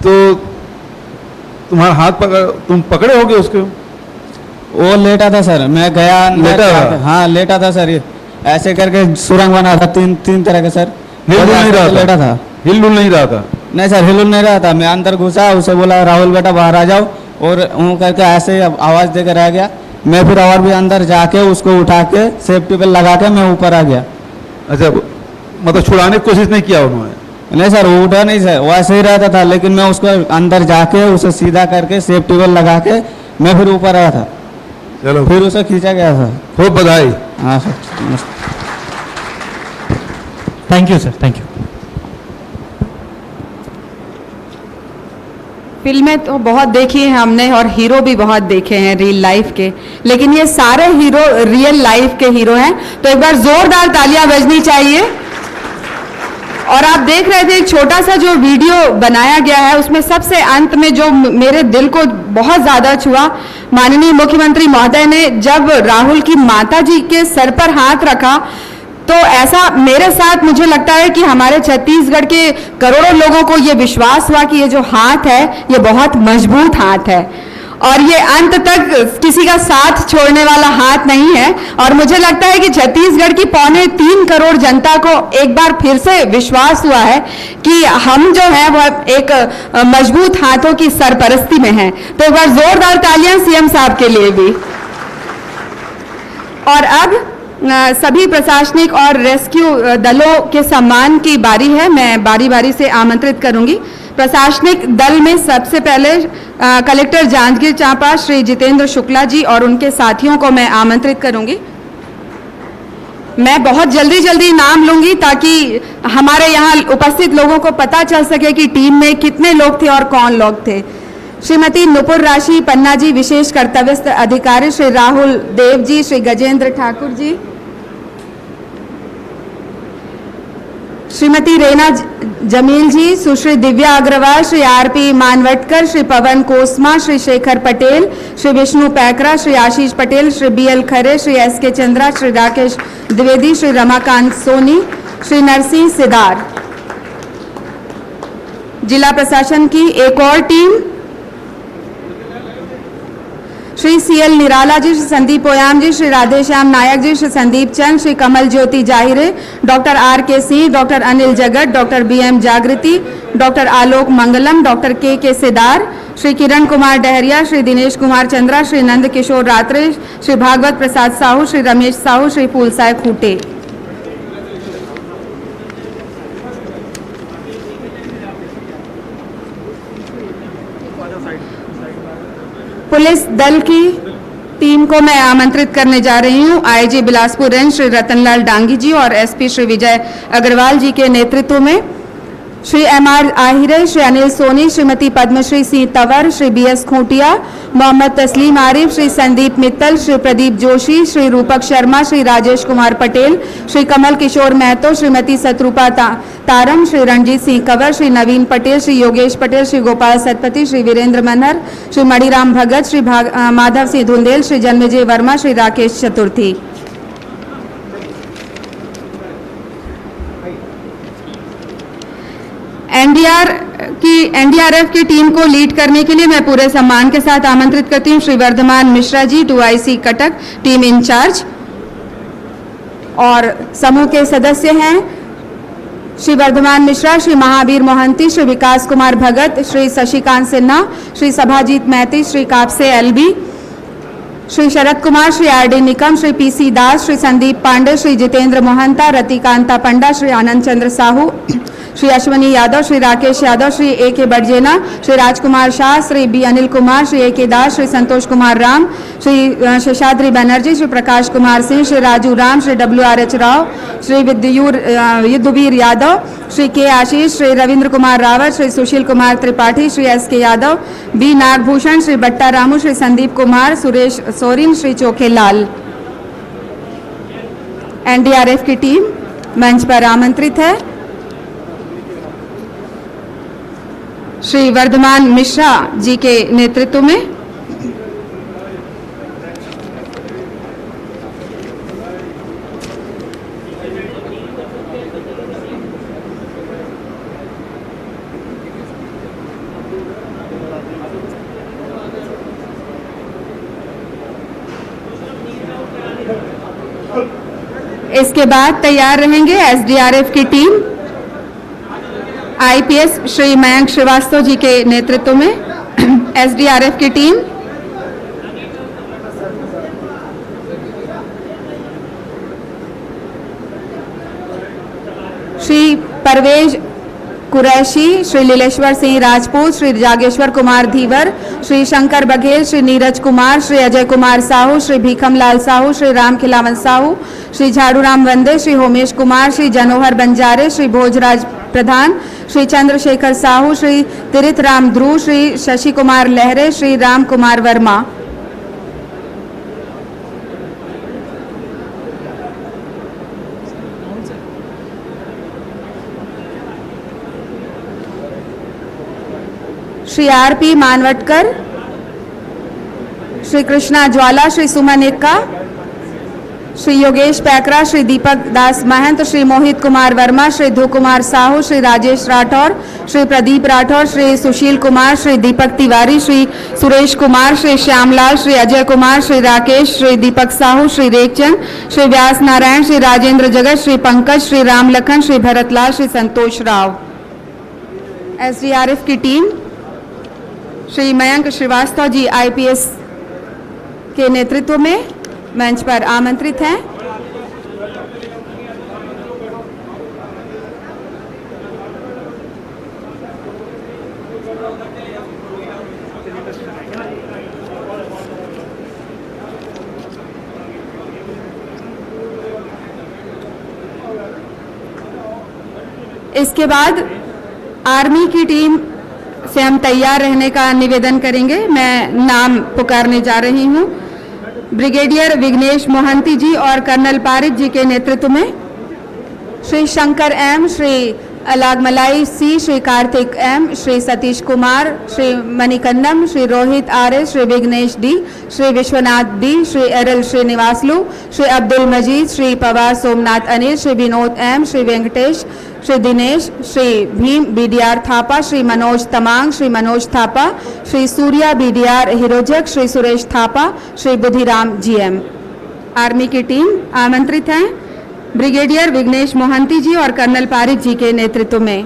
तो तुम्हारा हाथ पकड़, तुम पकड़े होगे उसको? वो लेटा था सर, मैं गया लेटा था? हाँ लेटा था सर, ये ऐसे करके सुरंग बना था तीन तरह के सर। हिल नहीं रहा था? लेटा था, हिल नहीं रहा था? नहीं सर, हिल नहीं रहा था। मैं अंदर घुसा, उसे बोला राहुल बेटा बाहर आ जाओ, और वो करके ऐसे आवाज़ देकर रह गया। मैं फिर और भी अंदर जाके उसको उठा के सेफ्टी पे लगा के मैं ऊपर आ गया। अच्छा, मतलब छुड़ाने की कोशिश नहीं किया उन्होंने? नहीं सर, वो उठा नहीं सर, वैसे ही रहता था, लेकिन मैं उसको अंदर जाके उसे सीधा करके सेफ्टी बेल्ट लगा के मैं फिर ऊपर आया था। चलो, फिर उसे खींचा गया था। खूब बधाई। हाँ sir, thank you sir, thank you. फिल्में तो बहुत देखी हैं हमने और हीरो भी बहुत देखे हैं रियल लाइफ के, लेकिन ये सारे हीरो रियल लाइफ के हीरो हैं, तो एक बार जोरदार तालियां बजनी चाहिए। और आप देख रहे थे एक छोटा सा जो वीडियो बनाया गया है, उसमें सबसे अंत में जो मेरे दिल को बहुत ज़्यादा छुआ, माननीय मुख्यमंत्री महोदय ने जब राहुल की माता जी के सर पर हाथ रखा, तो ऐसा मेरे साथ मुझे लगता है कि हमारे छत्तीसगढ़ के करोड़ों लोगों को ये विश्वास हुआ कि ये जो हाथ है ये बहुत मजबूत हाथ है और ये अंत तक किसी का साथ छोड़ने वाला हाथ नहीं है। और मुझे लगता है कि छत्तीसगढ़ की 3.25 करोड़ जनता को एक बार फिर से विश्वास हुआ है कि हम जो है वह एक मजबूत हाथों की सरपरस्ती में हैं। तो एक बार जोरदार तालियां सीएम साहब के लिए भी। और अब सभी प्रशासनिक और रेस्क्यू दलों के सम्मान की बारी है। मैं बारी बारी से आमंत्रित करूंगी। प्रशासनिक दल में सबसे पहले कलेक्टर जांजगीर चांपा श्री जितेंद्र शुक्ला जी और उनके साथियों को मैं आमंत्रित करूंगी। मैं बहुत जल्दी नाम लूंगी ताकि हमारे यहाँ उपस्थित लोगों को पता चल सके कि टीम में कितने लोग थे और कौन लोग थे। श्रीमती नुपुर राशि पन्ना जी, विशेष कर्तव्यस्थ अधिकारी श्री राहुल देव जी, श्री गजेंद्र ठाकुर जी, श्रीमती रेना जमील जी, सुश्री दिव्या अग्रवाल, श्री आरपी मानवटकर, श्री पवन कोसमा, श्री शेखर पटेल, श्री विष्णु पैकरा, श्री आशीष पटेल, श्री बीएल खरे, श्री एसके चंद्रा, श्री राकेश द्विवेदी, श्री रमाकांत सोनी, श्री नरसिंह सिदार। जिला प्रशासन की एक और team Shri CL Nirala ji, Shri Sandeep Oyama जी, श्री राधेश्याम नायक जी, श्री संदीप चंद, Shri Kamal Jyoti Jahire, doctor RK Singh, doctor Anil Jagat, doctor BM Jagriti, doctor Alok Mangalam, doctor KK Sidar, Shri Kiran Kumar Dahariya, Shri Dinesh Kumar Chandra, Shri Nand Kishore Ratre, Shri Bhagwat Prasad Sahu, Shri Ramesh Sahu, Shri Phoolsai Khute. Police दल की टीम को मैं आमंत्रित करने जा रही हूं। IG बिलासपुर रेंज श्री रतनलाल डांगी जी और SP श्री विजय अग्रवाल जी के नेतृत्व में श्री MR आहिरे, श्री अनिल सोनी, श्रीमती पद्मश्री सिंह तंवर, श्री BS खूंटिया, मोहम्मद तस्लीम आरिफ, श्री संदीप मित्तल, श्री प्रदीप जोशी, श्री रूपक शर्मा, श्री राजेश कुमार पटेल, श्री कमल किशोर महतो, श्रीमती सतरूपा तारम, श्री रणजीत सिंह कंवर, श्री नवीन पटेल, श्री योगेश पटेल, श्री गोपाल सतपति, श्री वीरेंद्र मनहर, श्री मणिराम भगत, श्री माधव सिंह धुंदेल, श्री जन्मजय वर्मा, श्री राकेश चतुर्थी। NDRF की टीम को लीड करने के लिए मैं पूरे सम्मान के साथ आमंत्रित करती हूं Shri Varthaman Mishra ji, 2IC Cuttack, team incharge. और समूह के सदस्य हैं श्री वर्धमान मिश्रा, श्री महावीर मोहंती, श्री विकास Kumar Bhagat, Shri Shashikant Sinha, Shri Sabhajit Maiti, Shri Kapse LB, Shri Sharad Kumar, Shri RD Nikam, Shri PC दास, श्री संदीप पांडे, श्री जितेंद्र मोहंता, रतिकांता पंडा, श्री आनंद चंद्र Sahu, Shri Ashwani Yadav, Shri Rakesh Yadav, Shri AK बड़जेना, Shri Rajkumar Shah, Shri B Anil Kumar, Shri AK दास, श्री संतोष कुमार राम, श्री शेषाद्री बनर्जी, श्री प्रकाश कुमार सिंह, श्री राजू राम, श्री WRH राव, श्री युद्धवीर यादव, श्री K आशीष, श्री रविंद्र कुमार रावत, श्री सुशील कुमार त्रिपाठी, श्री SK यादव, B नागभूषण, श्री बट्टा रामू, श्री संदीप कुमार, सुरेश सोरिन, श्री चोखेलाल। NDRF की टीम मंच पर आमंत्रित है। श्री वर्धमान मिश्रा जी के नेतृत्व में इसके बाद तैयार रहेंगे SDRF की टीम IPS श्री मयंक श्रीवास्तव जी के नेतृत्व में। SDRF की टीम श्री परवेज कुरैशी, श्री लीलेश्वर सिंह राजपूत, श्री जागेश्वर कुमार धीवर, श्री शंकर बघेल, श्री नीरज कुमार, श्री अजय कुमार साहू, श्री भीखम लाल साहू, श्री राम खिलावन साहू, श्री झाड़ूराम वंदे, श्री होमेश कुमार, श्री जनोहर बंजारे, श्री भोजराज प्रधान, श्री चंद्रशेखर साहू, श्री तिरिथ राम ध्रुव, श्री शशि कुमार लहरे, श्री राम कुमार वर्मा। श्री RP मानवटकर, श्री कृष्णा ज्वाला, श्री सुमन इक्का, श्री योगेश पैकरा, श्री दीपक दास महंत, श्री मोहित कुमार वर्मा, श्री ध्रुव कुमार साहू, श्री राजेश राठौर, श्री प्रदीप राठौर, श्री सुशील कुमार, श्री दीपक तिवारी, श्री सुरेश कुमार, श्री श्यामलाल, श्री अजय कुमार, श्री राकेश, श्री दीपक साहू, श्री रेखचंद, श्री व्यास नारायण, श्री राजेंद्र जगत, श्री पंकज, श्री राम लखन, श्री भरतलाल, श्री संतोष राव। SDRF की टीम श्री मयंक श्रीवास्तव जी IPS के नेतृत्व में मंच पर आमंत्रित हैं। इसके बाद आर्मी की टीम से हम तैयार रहने का निवेदन करेंगे। मैं नाम पुकारने जा रही हूं। ब्रिगेडियर विघ्नेश मोहंती जी और कर्नल पारिक जी के नेतृत्व में Shri Shankar M, Shri Alagamalai C, Shri Karthik M, Shri Satish Kumar, Shri Manikannan, Shri Rohit RS, Shri Vignesh D, Shri Vishwanath B, Shri Eral Srinivasulu, Shri Abdul Majeed, Shri Pawar Somnath Anil, Shri Vinod M, Shri Venkatesh, Shri Dinesh, Shri Bhim BDR Thapa, Shri Manoj Tamang, Shri Manoj Thapa, Shri Surya BDR Hirojak, Shri Suresh Thapa, Shri Budhiram GM. Army की टीम आमंत्रित हैं ब्रिगेडियर विघ्नेश मोहंती जी और कर्नल पारिक जी के नेतृत्व में।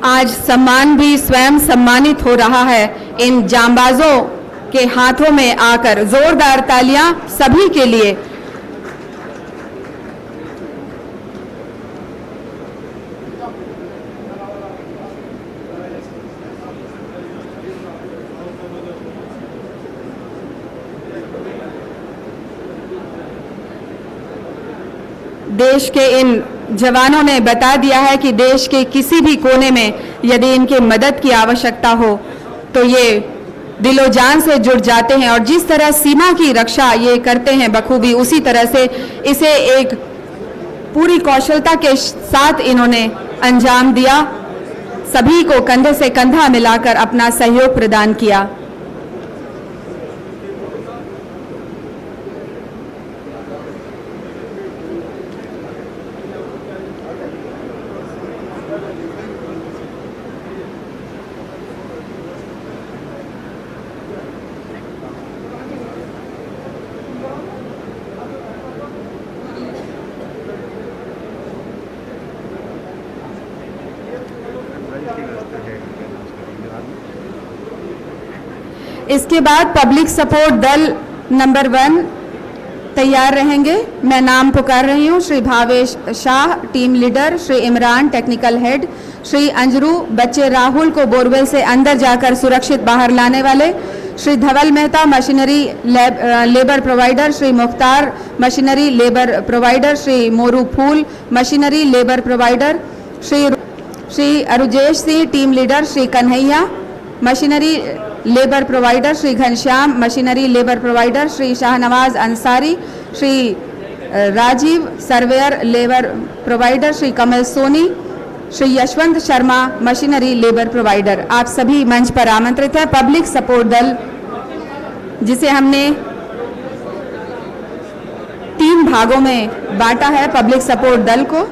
आज सम्मान भी स्वयं सम्मानित हो रहा है इन जांबाजों के हाथों में आकर। जोरदार तालियां सभी के लिए। देश के इन जवानों ने बता दिया है कि देश के किसी भी कोने में यदि इनकी मदद की आवश्यकता हो तो ये दिलो जान से जुड़ जाते हैं, और जिस तरह सीमा की रक्षा ये करते हैं बखूबी, उसी तरह से इसे एक पूरी कौशलता के साथ इन्होंने अंजाम दिया। सभी को कंधे से कंधा मिलाकर अपना सहयोग प्रदान किया। इसके बाद पब्लिक सपोर्ट दल नंबर 1 तैयार रहेंगे। मैं नाम पुकार रही हूँ। Shri Bhavesh Shah team leader, Shri Imran technical head, Shri Anjru बच्चे राहुल को बोरवेल से अंदर जाकर सुरक्षित बाहर लाने वाले, Shri Dhaval Mehta machinery labour provider, Shri Mukhtar machinery labour provider, Shri Moru Phool machinery labour provider, Shri Arujesh Singh team leader, Shri Kanhaiya machinery labour provider, Shri Ghanshyam machinery labour provider, Shri Shahnawaz Ansari, Shri Rajeev surveyor labour provider, Shri Kamal Soni, Shri Yashwant Sharma machinery labour provider. आप सभी मंच पर आमंत्रित हैं। पब्लिक सपोर्ट दल, जिसे हमने 3 भागों में बांटा है पब्लिक सपोर्ट दल को।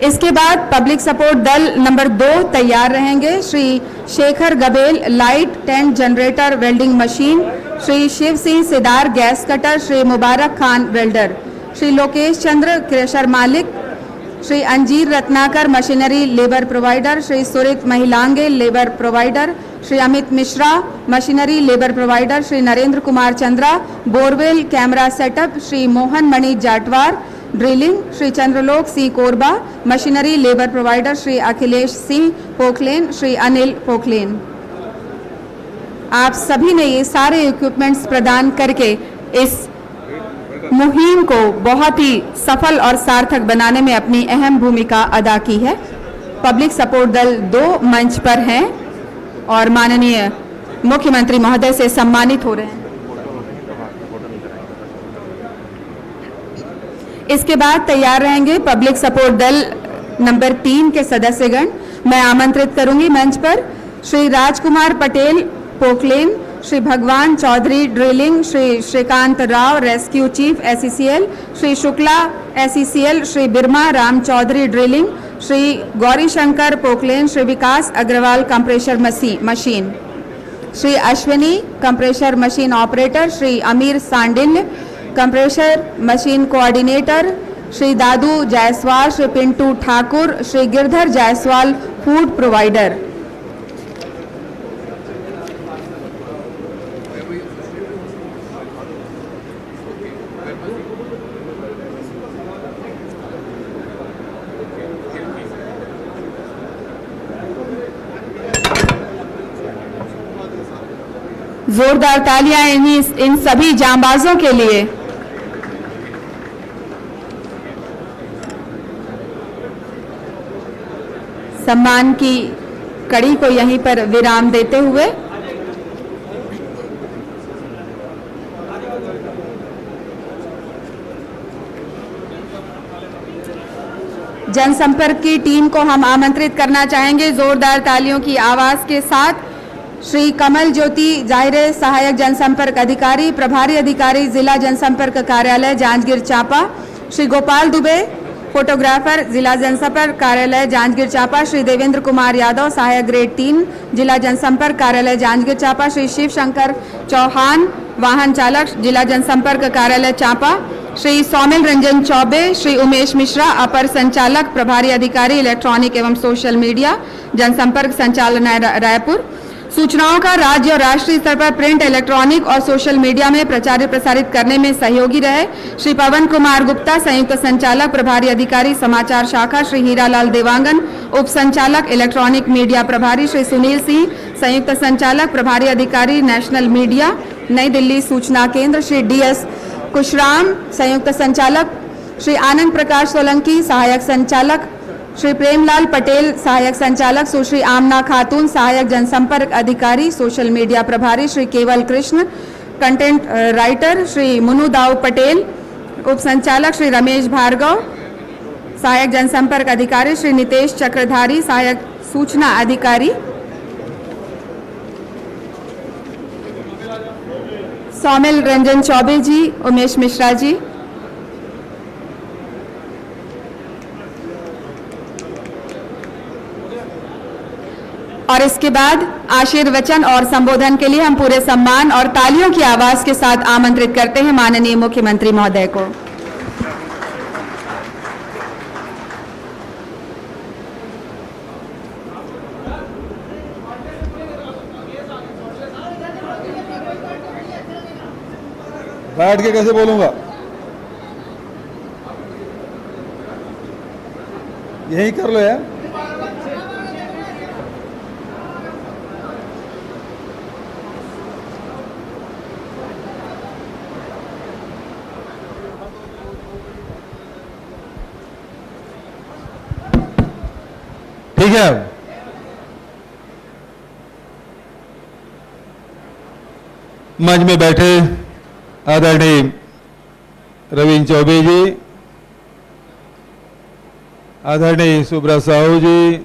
इसके बाद पब्लिक सपोर्ट दल नंबर 2 तैयार रहेंगे। Shri Shekhar Gabel light tent generator welding machine, Shri Shiv Singh Sidar gas cutter, Shri Mubarak Khan welder, Shri Lokesh Chandra crusher मालिक, Shri Anjeer Ratnakar machinery labour provider, Shri Surit Mahilange labour provider, Shri Amit Mishra machinery labour provider, Shri Narendra Kumar Chandra borewell camera setup, Shri Mohan Mani Jatwar drilling, Shri Chandralok Singh Korba machinery labour provider, Shri Akhilesh Singh Poclain, Shri Anil पोखलेन। आप सभी ने ये सारे इक्विपमेंट्स प्रदान करके इस मुहिम को बहुत ही सफल और सार्थक बनाने में अपनी अहम भूमिका अदा की है। पब्लिक सपोर्ट दल 2 मंच पर हैं और माननीय मुख्यमंत्री महोदय से सम्मानित हो रहे हैं। इसके बाद तैयार रहेंगे पब्लिक सपोर्ट दल नंबर 3 के सदस्यगण। मैं आमंत्रित करूंगी मंच पर Shri Rajkumar Patel Poclain, Shri Bhagwan Chaudhary drilling, Shri Shrikant Rao rescue chief SECL, Shri Shukla SECL, Shri Birma Ram Chaudhary drilling, Shri Gauri Shankar Poclain, Shri Vikas Agarwal compressor machine, Shri Ashwini compressor machine operator, Shri Amir Sandilya compressor machine coordinator, Shri Dadu Jaiswal, Shri Pintu Thakur, Shri Girdhar Jaiswal food provider. जोरदार तालियां इन सभी जांबाजों के लिए। सम्मान की कड़ी को यहीं पर विराम देते हुए जनसंपर्क की टीम को हम आमंत्रित करना चाहेंगे जोरदार तालियों की आवाज के साथ। श्री कमल ज्योति जाहिर सहायक जनसंपर्क अधिकारी प्रभारी अधिकारी जिला जनसंपर्क कार्यालय जांजगीर चांपा, श्री गोपाल दुबे फोटोग्राफर जिला जनसंपर्क कार्यालय जांजगीर चांपा, श्री देवेंद्र कुमार यादव सहायक ग्रेड 3 जिला जनसंपर्क कार्यालय जांजगीर चांपा, श्री शिव शंकर चौहान वाहन चालक जिला जनसंपर्क कार्यालय चांपा, श्री सौमिल रंजन चौबे, श्री उमेश मिश्रा अपर संचालक प्रभारी अधिकारी इलेक्ट्रॉनिक एवं सोशल मीडिया जनसंपर्क संचालनालय रायपुर। सूचनाओं का राज्य और राष्ट्रीय स्तर पर प्रिंट, इलेक्ट्रॉनिक और सोशल मीडिया में प्रचारित प्रसारित करने में सहयोगी रहे श्री पवन कुमार गुप्ता संयुक्त संचालक प्रभारी अधिकारी समाचार शाखा, श्री हीरालाल देवांगन उप संचालक इलेक्ट्रॉनिक मीडिया प्रभारी, श्री सुनील सिंह संयुक्त संचालक प्रभारी अधिकारी नेशनल मीडिया नई दिल्ली सूचना केंद्र, श्री DS कुशराम संयुक्त संचालक, श्री आनंद प्रकाश सोलंकी सहायक संचालक, श्री प्रेमलाल पटेल सहायक संचालक, सुश्री आमना खातून सहायक जनसंपर्क अधिकारी सोशल मीडिया प्रभारी, श्री केवल कृष्ण कंटेंट राइटर, श्री मुनु दाऊ पटेल उप संचालक, श्री रमेश भार्गव सहायक जनसंपर्क अधिकारी, श्री नितेश चक्रधारी सहायक सूचना अधिकारी, सौमिल रंजन चौबे जी, उमेश मिश्रा जी। और इसके बाद आशीर्वचन और संबोधन के लिए हम पूरे सम्मान और तालियों की आवाज के साथ आमंत्रित करते हैं माननीय मुख्यमंत्री महोदय को। बैठ के कैसे बोलूंगा? यही कर लो यार। ठीक है, मंच में बैठे आदरणीय रविंद्र चौबे जी, आदरणीय सुब्रत साहू जी,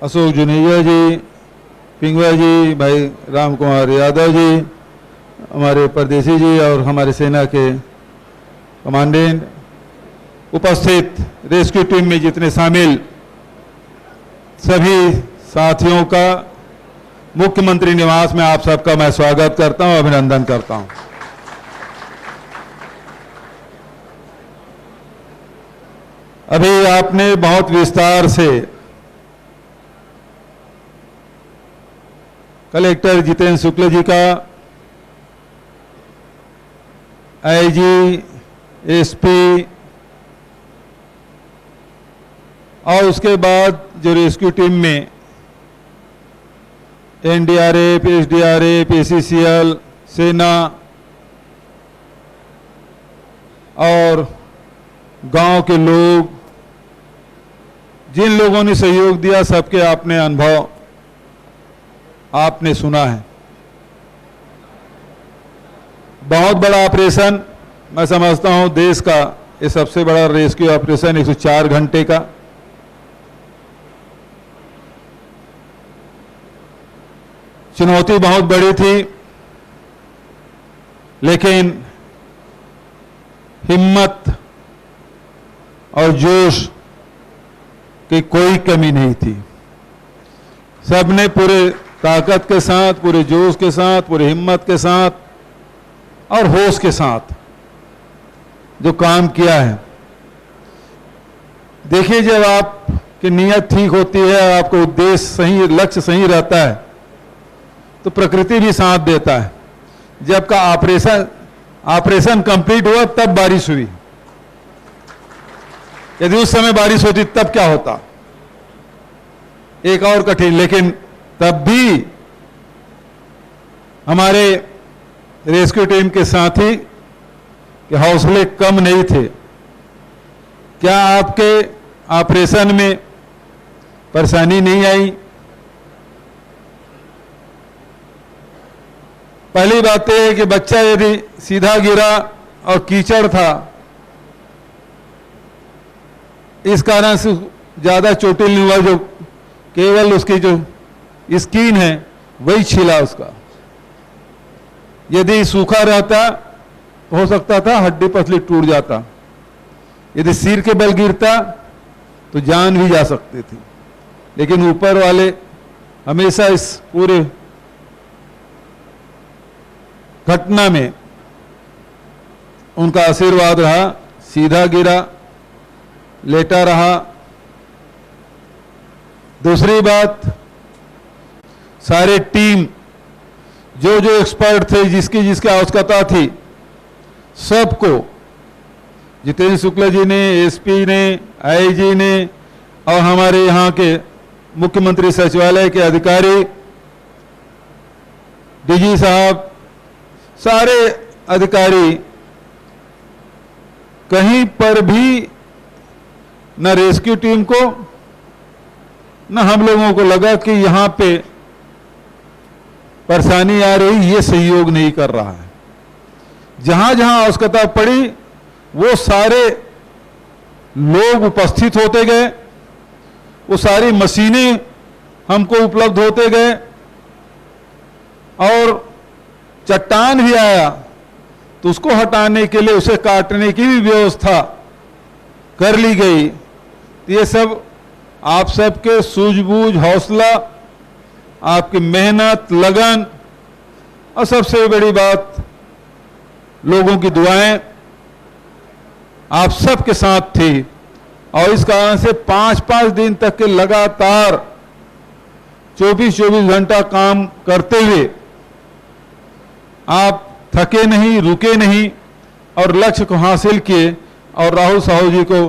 अशोक जुनेजा जी, पिंगवा जी, भाई राम कुमार यादव जी, हमारे परदेसी जी और हमारे सेना के कमांडेंट, उपस्थित रेस्क्यू टीम में जितने शामिल सभी साथियों का मुख्यमंत्री निवास में आप सबका मैं स्वागत करता हूं, अभिनंदन करता हूं। अभी आपने बहुत विस्तार से कलेक्टर जितेंद्र शुक्ल जी का, आईजी, एसपी और उसके बाद जो रेस्क्यू टीम में एनडीआरएफ, एसडीआरएफ, एसीसीएल, सेना और गांव के लोग, जिन लोगों ने सहयोग दिया, सबके आपने अनुभव आपने सुना है। बहुत बड़ा ऑपरेशन, मैं समझता हूं देश का ये सबसे बड़ा रेस्क्यू ऑपरेशन 104 घंटे का। चुनौती बहुत बड़ी थी, लेकिन हिम्मत और जोश की कोई कमी नहीं थी। सबने पूरे ताकत के साथ, पूरे जोश के साथ, पूरी हिम्मत के साथ और होश के साथ जो काम किया है। देखिए, जब आपकी नीयत ठीक होती है, आपका उद्देश्य सही, लक्ष्य सही रहता है, तो प्रकृति भी साथ देता है। जब का ऑपरेशन कंप्लीट हुआ तब बारिश हुई। यदि उस समय बारिश होती तब क्या होता, एक और कठिन, लेकिन तब भी हमारे रेस्क्यू टीम के साथी के हौसले कम नहीं थे। क्या आपके ऑपरेशन में परेशानी नहीं आई। पहली बात यह है कि बच्चा यदि सीधा गिरा और कीचड़ था, इस कारण से ज़्यादा चोटिल नहीं हुआ, जो केवल उसकी जो स्किन है वही छिला उसका। यदि सूखा रहता हो सकता था हड्डी पसली टूट जाता, यदि सिर के बल गिरता तो जान भी जा सकती थी, लेकिन ऊपर वाले हमेशा इस पूरे घटना में उनका आशीर्वाद रहा। सीधा गिरा, लेटा रहा। दूसरी बात, सारे टीम जो जो एक्सपर्ट थे, जिसकी जिसकी आवश्यकता थी, सबको जितेंद्र शुक्ला जी ने, एसपी ने, आईजी ने और हमारे यहाँ के मुख्यमंत्री सचिवालय के अधिकारी, डीजी साहब, सारे अधिकारी, कहीं पर भी न रेस्क्यू टीम को न हम लोगों को लगा कि यहां पे परेशानी आ रही, ये सहयोग नहीं कर रहा है। जहां जहां आवश्यकता पड़ी वो सारे लोग उपस्थित होते गए, वो सारी मशीनें हमको उपलब्ध होते गए, और चट्टान भी आया तो उसको हटाने के लिए, उसे काटने की भी व्यवस्था कर ली गई। ये सब आप सबके सूझबूझ, हौसला, आपकी मेहनत, लगन और सबसे बड़ी बात लोगों की दुआएं आप सबके साथ थी। और इस कारण से 5-5 दिन तक के लगातार 24-24 घंटा काम करते हुए आप थके नहीं, रुके नहीं और लक्ष्य को हासिल किए, और राहुल साहू जी को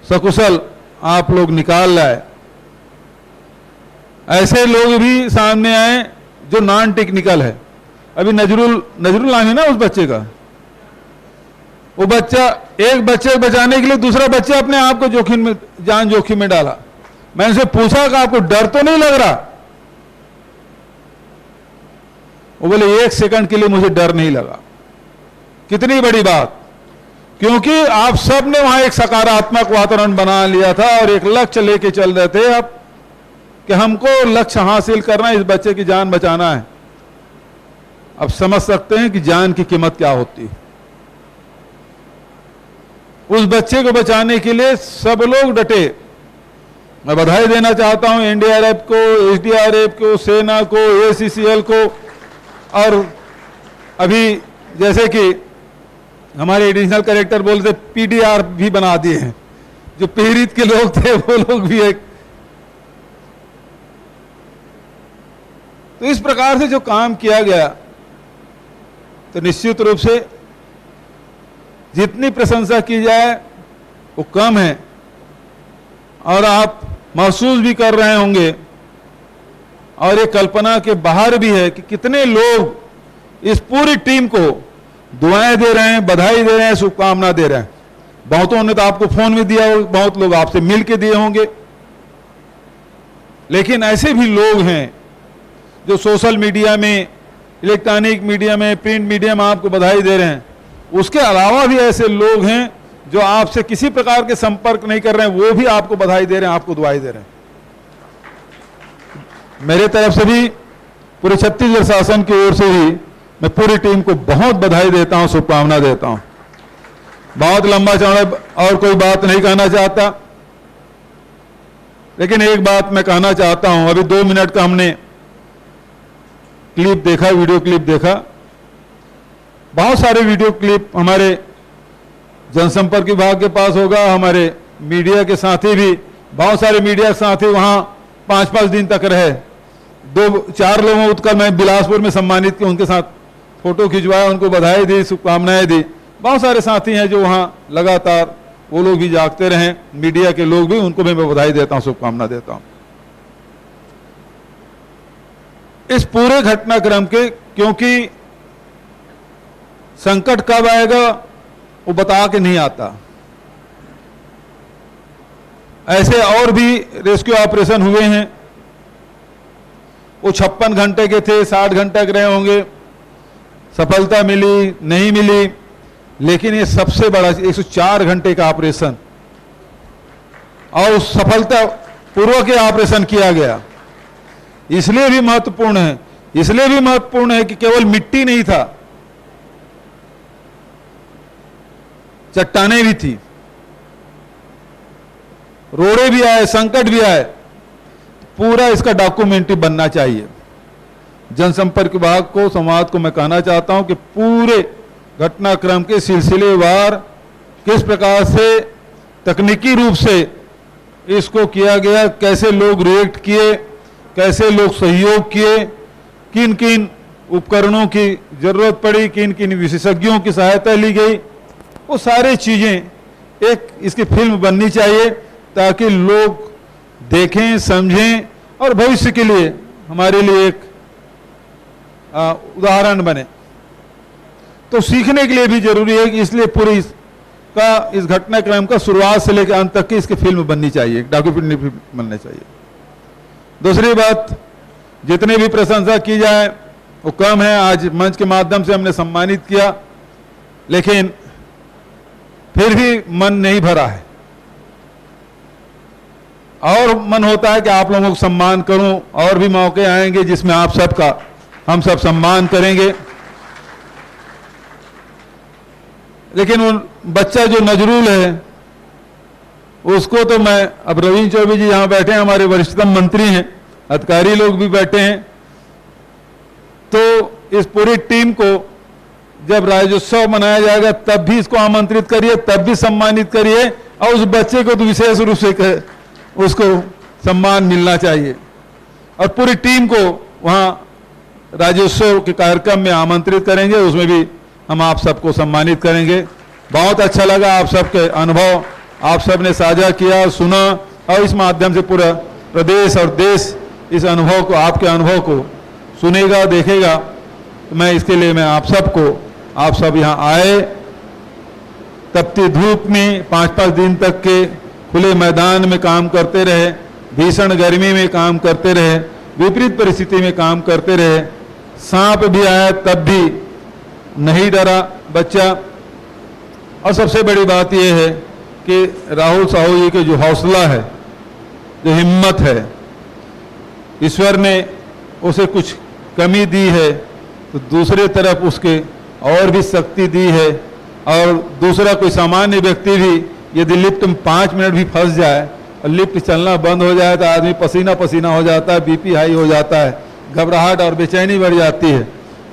सकुशल आप लोग निकाल लाए। ऐसे लोग भी सामने आए जो नॉन टेक्निकल है। अभी नजरुल नाम है ना उस बच्चे का, वो बच्चा, एक बच्चे को बचाने के लिए दूसरा बच्चा अपने आप को जोखिम में, जान जोखिम में डाला। मैंने उनसे पूछा कि आपको डर तो नहीं लग रहा? वो बोले 1 सेकंड के लिए मुझे डर नहीं लगा। कितनी बड़ी बात, क्योंकि आप सब ने वहां एक सकारात्मक वातावरण बना लिया था और एक लक्ष्य लेके चल रहे थे अब कि हमको लक्ष्य हासिल करना है, इस बच्चे की जान बचाना है। अब समझ सकते हैं कि जान की कीमत क्या होती है। उस बच्चे को बचाने के लिए सब लोग डटे। मैं बधाई देना चाहता हूं एनडीआरएफ को, एसडीआरएफ को, सेना को, एसीसीएल को, और अभी जैसे कि हमारे एडिशनल कलेक्टर बोलते पीडीआर भी बना दिए हैं, जो पीड़ित के लोग थे वो लोग भी एक। तो इस प्रकार से जो काम किया गया, तो निश्चित रूप से जितनी प्रशंसा की जाए वो कम है। और आप महसूस भी कर रहे होंगे और ये कल्पना के बाहर भी है कि कितने लोग इस पूरी टीम को दुआएं दे रहे हैं, बधाई दे रहे हैं, शुभकामना दे रहे हैं। बहुतों ने तो आपको फोन में दिया, बहुत लोग आपसे मिल के दिए होंगे, लेकिन ऐसे भी लोग हैं जो सोशल मीडिया में, इलेक्ट्रॉनिक मीडिया में, प्रिंट मीडिया में आपको बधाई दे रहे हैं। उसके अलावा भी ऐसे लोग हैं जो आपसे किसी प्रकार के संपर्क नहीं कर रहे हैं, वो भी आपको बधाई दे रहे हैं, आपको दुआई दे रहे हैं। मेरे तरफ से भी, पूरे छत्तीसगढ़ शासन की ओर से भी मैं पूरी टीम को बहुत बधाई देता हूं, शुभकामना देता हूं। बहुत लंबा चौड़ा और कोई बात नहीं कहना चाहता, लेकिन एक बात मैं कहना चाहता हूं। अभी 2 मिनट का हमने क्लिप देखा, वीडियो क्लिप देखा। बहुत सारे वीडियो क्लिप हमारे जनसंपर्क विभाग के पास होगा, हमारे मीडिया के साथी भी, बहुत सारे मीडिया के साथी वहां 5-5 दिन तक रहे। 2-4 लोगों को मैं बिलासपुर में सम्मानित किया, उनके साथ फोटो खिंचवाया, उनको बधाई दी, शुभकामनाएं दी। बहुत सारे साथी हैं जो वहां लगातार, वो लोग भी जागते रहे, मीडिया के लोग भी, उनको भी मैं बधाई देता हूं, शुभकामना देता हूं इस पूरे घटनाक्रम के। क्योंकि संकट कब आएगा वो बता के नहीं आता। ऐसे और भी रेस्क्यू ऑपरेशन हुए हैं, वो 56 घंटे के थे, 60 घंटे के रहे होंगे, सफलता मिली नहीं मिली, लेकिन ये सबसे बड़ा 104 घंटे का ऑपरेशन और सफलता पूर्वक ऑपरेशन किया गया। इसलिए भी महत्वपूर्ण है, इसलिए भी महत्वपूर्ण है कि केवल मिट्टी नहीं था, चट्टानें भी थी, रोड़े भी आए, संकट भी आए। पूरा इसका डॉक्यूमेंट्री बनना चाहिए। जनसंपर्क विभाग को, समाज को मैं कहना चाहता हूं कि पूरे घटनाक्रम के सिलसिलेवार किस प्रकार से तकनीकी रूप से इसको किया गया, कैसे लोग रिएक्ट किए, कैसे लोग सहयोग किए, किन किन उपकरणों की जरूरत पड़ी, किन किन विशेषज्ञों की सहायता ली गई, वो सारी चीजें एक इसकी फिल्म बननी चाहिए ताकि लोग देखें, समझें और भविष्य के लिए हमारे लिए एक उदाहरण बने। तो सीखने के लिए भी जरूरी है कि इसलिए पूरी इस घटनाक्रम का शुरुआत से लेकर अंत तक की इसकी फिल्म बननी चाहिए, डॉक्यूमेंट्री बनना चाहिए। दूसरी बात, जितने भी प्रशंसा की जाए वो कम है। आज मंच के माध्यम से हमने सम्मानित किया, लेकिन फिर भी मन नहीं भरा है और मन होता है कि आप लोगों को सम्मान करूं। और भी मौके आएंगे जिसमें आप सबका हम सब सम्मान करेंगे, लेकिन उन बच्चा जो नजरूल है उसको तो मैं, अब रविंद्र चौबे जी यहां बैठे हैं, हमारे वरिष्ठतम मंत्री हैं, अधिकारी लोग भी बैठे हैं, तो इस पूरी टीम को जब राज्योत्सव मनाया जाएगा तब भी इसको आमंत्रित करिए, तब भी सम्मानित करिए और उस बच्चे को तो विशेष रूप से उसको सम्मान मिलना चाहिए। और पूरी टीम को वहां राज्योत्सव के कार्यक्रम में आमंत्रित करेंगे, उसमें भी हम आप सबको सम्मानित करेंगे। बहुत अच्छा लगा, आप सबके अनुभव आप सब ने साझा किया, सुना और इस माध्यम से पूरा प्रदेश और देश इस अनुभव को, आपके अनुभव को सुनेगा, देखेगा। तो मैं इसके लिए मैं आप सबको, आप सब यहाँ आए, तपती धूप में 5-5 दिन तक के खुले मैदान में काम करते रहे, भीषण गर्मी में काम करते रहे, विपरीत परिस्थिति में काम करते रहे, सांप भी आया तब भी नहीं डरा बच्चा। और सबसे बड़ी बात यह है कि राहुल साहू जी के जो हौसला है, जो हिम्मत है, ईश्वर ने उसे कुछ कमी दी है तो दूसरे तरफ उसके और भी शक्ति दी है। और दूसरा कोई सामान्य व्यक्ति भी यदि लिफ्ट में 5 मिनट भी फंस जाए और लिफ्ट चलना बंद हो जाए तो आदमी पसीना पसीना हो जाता है, बीपी हाई हो जाता है, घबराहट और बेचैनी बढ़ जाती है।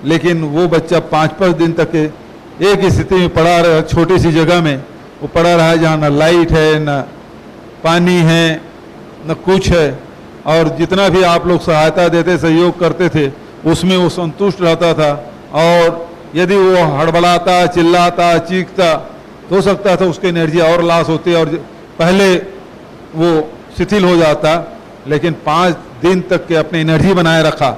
लेकिन वो बच्चा 5-5 दिन तक एक ही स्थिति में पड़ा रहा, छोटी सी जगह में वो पड़ा रहा है जहाँ न लाइट है, न पानी है, न कुछ है। और जितना भी आप लोग सहायता देते, सहयोग करते थे, उसमें वो संतुष्ट रहता था। और यदि वो हड़बड़ाता, चिल्लाता, चीखता तो हो सकता था उसकी एनर्जी और लॉस होती और पहले वो शिथिल हो जाता। लेकिन 5 दिन तक के अपनी एनर्जी बनाए रखा,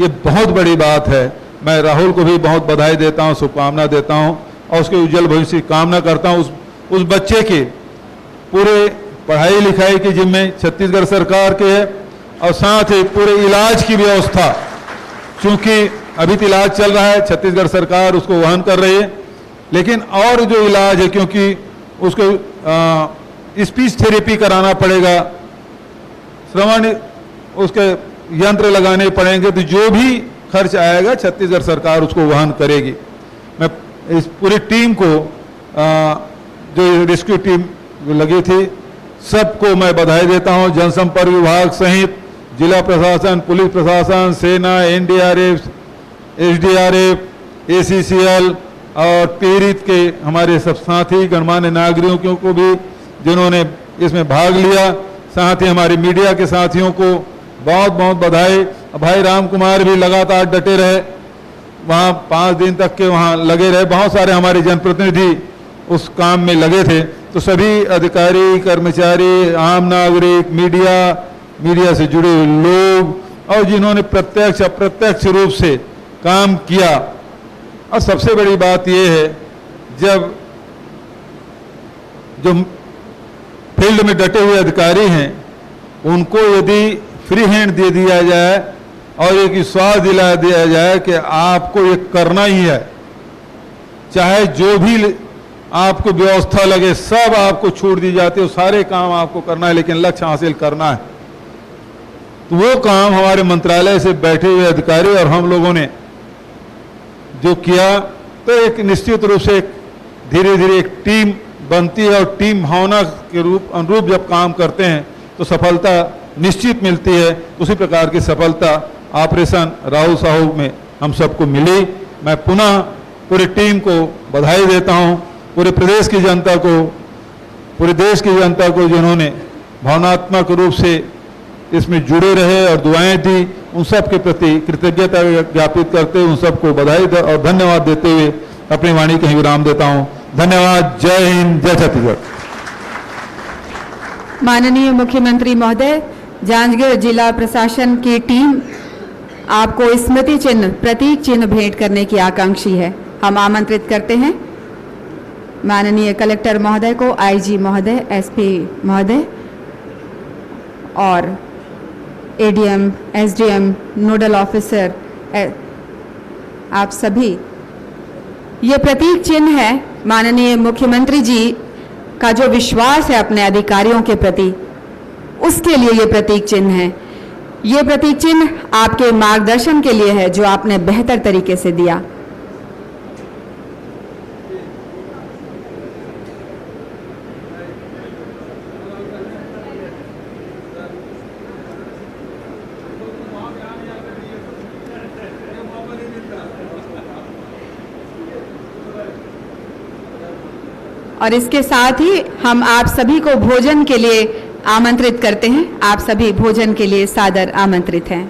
ये बहुत बड़ी बात है। मैं राहुल को भी बहुत बधाई देता हूँ, शुभकामना देता हूँ और उसके उज्जवल भविष्य की कामना करता हूँ। उस बच्चे के पूरे पढ़ाई लिखाई की जिम्मे छत्तीसगढ़ सरकार के है और साथ ही पूरे इलाज की व्यवस्था, चूंकि अभी तो इलाज चल रहा है, छत्तीसगढ़ सरकार उसको वहन कर रही है, लेकिन और जो इलाज है, क्योंकि उसको स्पीच थेरेपी कराना पड़ेगा, श्रवण उसके यंत्र लगाने पड़ेंगे, तो जो भी खर्च आएगा छत्तीसगढ़ सरकार उसको वहन करेगी। मैं इस पूरी टीम को, जो रेस्क्यू टीम लगी थी, सबको मैं बधाई देता हूं। जनसंपर्क विभाग सहित जिला प्रशासन, पुलिस प्रशासन, सेना, एनडीआरएफ, एसडीआरएफ, एसीसीएल और पीड़ित के हमारे सब साथी गणमान्य नागरिकों को भी जिन्होंने इसमें भाग लिया, साथ ही हमारे मीडिया के साथियों को बहुत बहुत बधाई। भाई राम कुमार भी लगातार डटे रहे, वहाँ 5 दिन तक के वहाँ लगे रहे, बहुत सारे हमारे जनप्रतिनिधि उस काम में लगे थे। तो सभी अधिकारी, कर्मचारी, आम नागरिक, मीडिया से जुड़े हुए लोग और जिन्होंने प्रत्यक्ष अप्रत्यक्ष रूप से काम किया। और सबसे बड़ी बात यह है, जब जो फील्ड में डटे हुए अधिकारी हैं उनको यदि फ्री हैंड दे दिया जाए और एक विश्वास दिला दिया जाए कि आपको ये करना ही है, चाहे जो भी आपको व्यवस्था लगे सब आपको छूट दी जाती है, सारे काम आपको करना है लेकिन लक्ष्य हासिल करना है, तो वो काम हमारे मंत्रालय से बैठे हुए अधिकारी और हम लोगों ने जो किया, तो एक निश्चित रूप से धीरे धीरे एक टीम बनती है और टीम भावना के अनुरूप जब काम करते हैं तो सफलता निश्चित मिलती है। उसी प्रकार की सफलता ऑपरेशन राहुल साहू में हम सबको मिली। मैं पुनः पूरी टीम को बधाई देता हूं, पूरे प्रदेश की जनता को, पूरे देश की जनता को जिन्होंने भावनात्मक रूप से इसमें जुड़े रहे और दुआएं दी, उन सब के प्रति कृतज्ञता ज्ञापित करते हुए उन सबको बधाई और धन्यवाद देते हुए अपनी वाणी कहीं विराम देता हूं। धन्यवाद। जय हिंद, जय छत्तीसगढ़। माननीय मुख्यमंत्री महोदय, जांजगीर जिला प्रशासन की टीम आपको स्मृति चिन्ह, प्रतीक चिन्ह भेंट करने की आकांक्षी है। हम आमंत्रित करते हैं माननीय कलेक्टर महोदय को, आईजी महोदय, एसपी महोदय और एडीएम, एसडीएम, नोडल ऑफिसर, आप सभी। ये प्रतीक चिन्ह है माननीय मुख्यमंत्री जी का जो विश्वास है अपने अधिकारियों के प्रति, उसके लिए ये प्रतीक चिन्ह है। ये प्रतीक चिन्ह आपके मार्गदर्शन के लिए है जो आपने बेहतर तरीके से दिया। और इसके साथ ही हम आप सभी को भोजन के लिए आमंत्रित करते हैं। आप सभी भोजन के लिए सादर आमंत्रित हैं।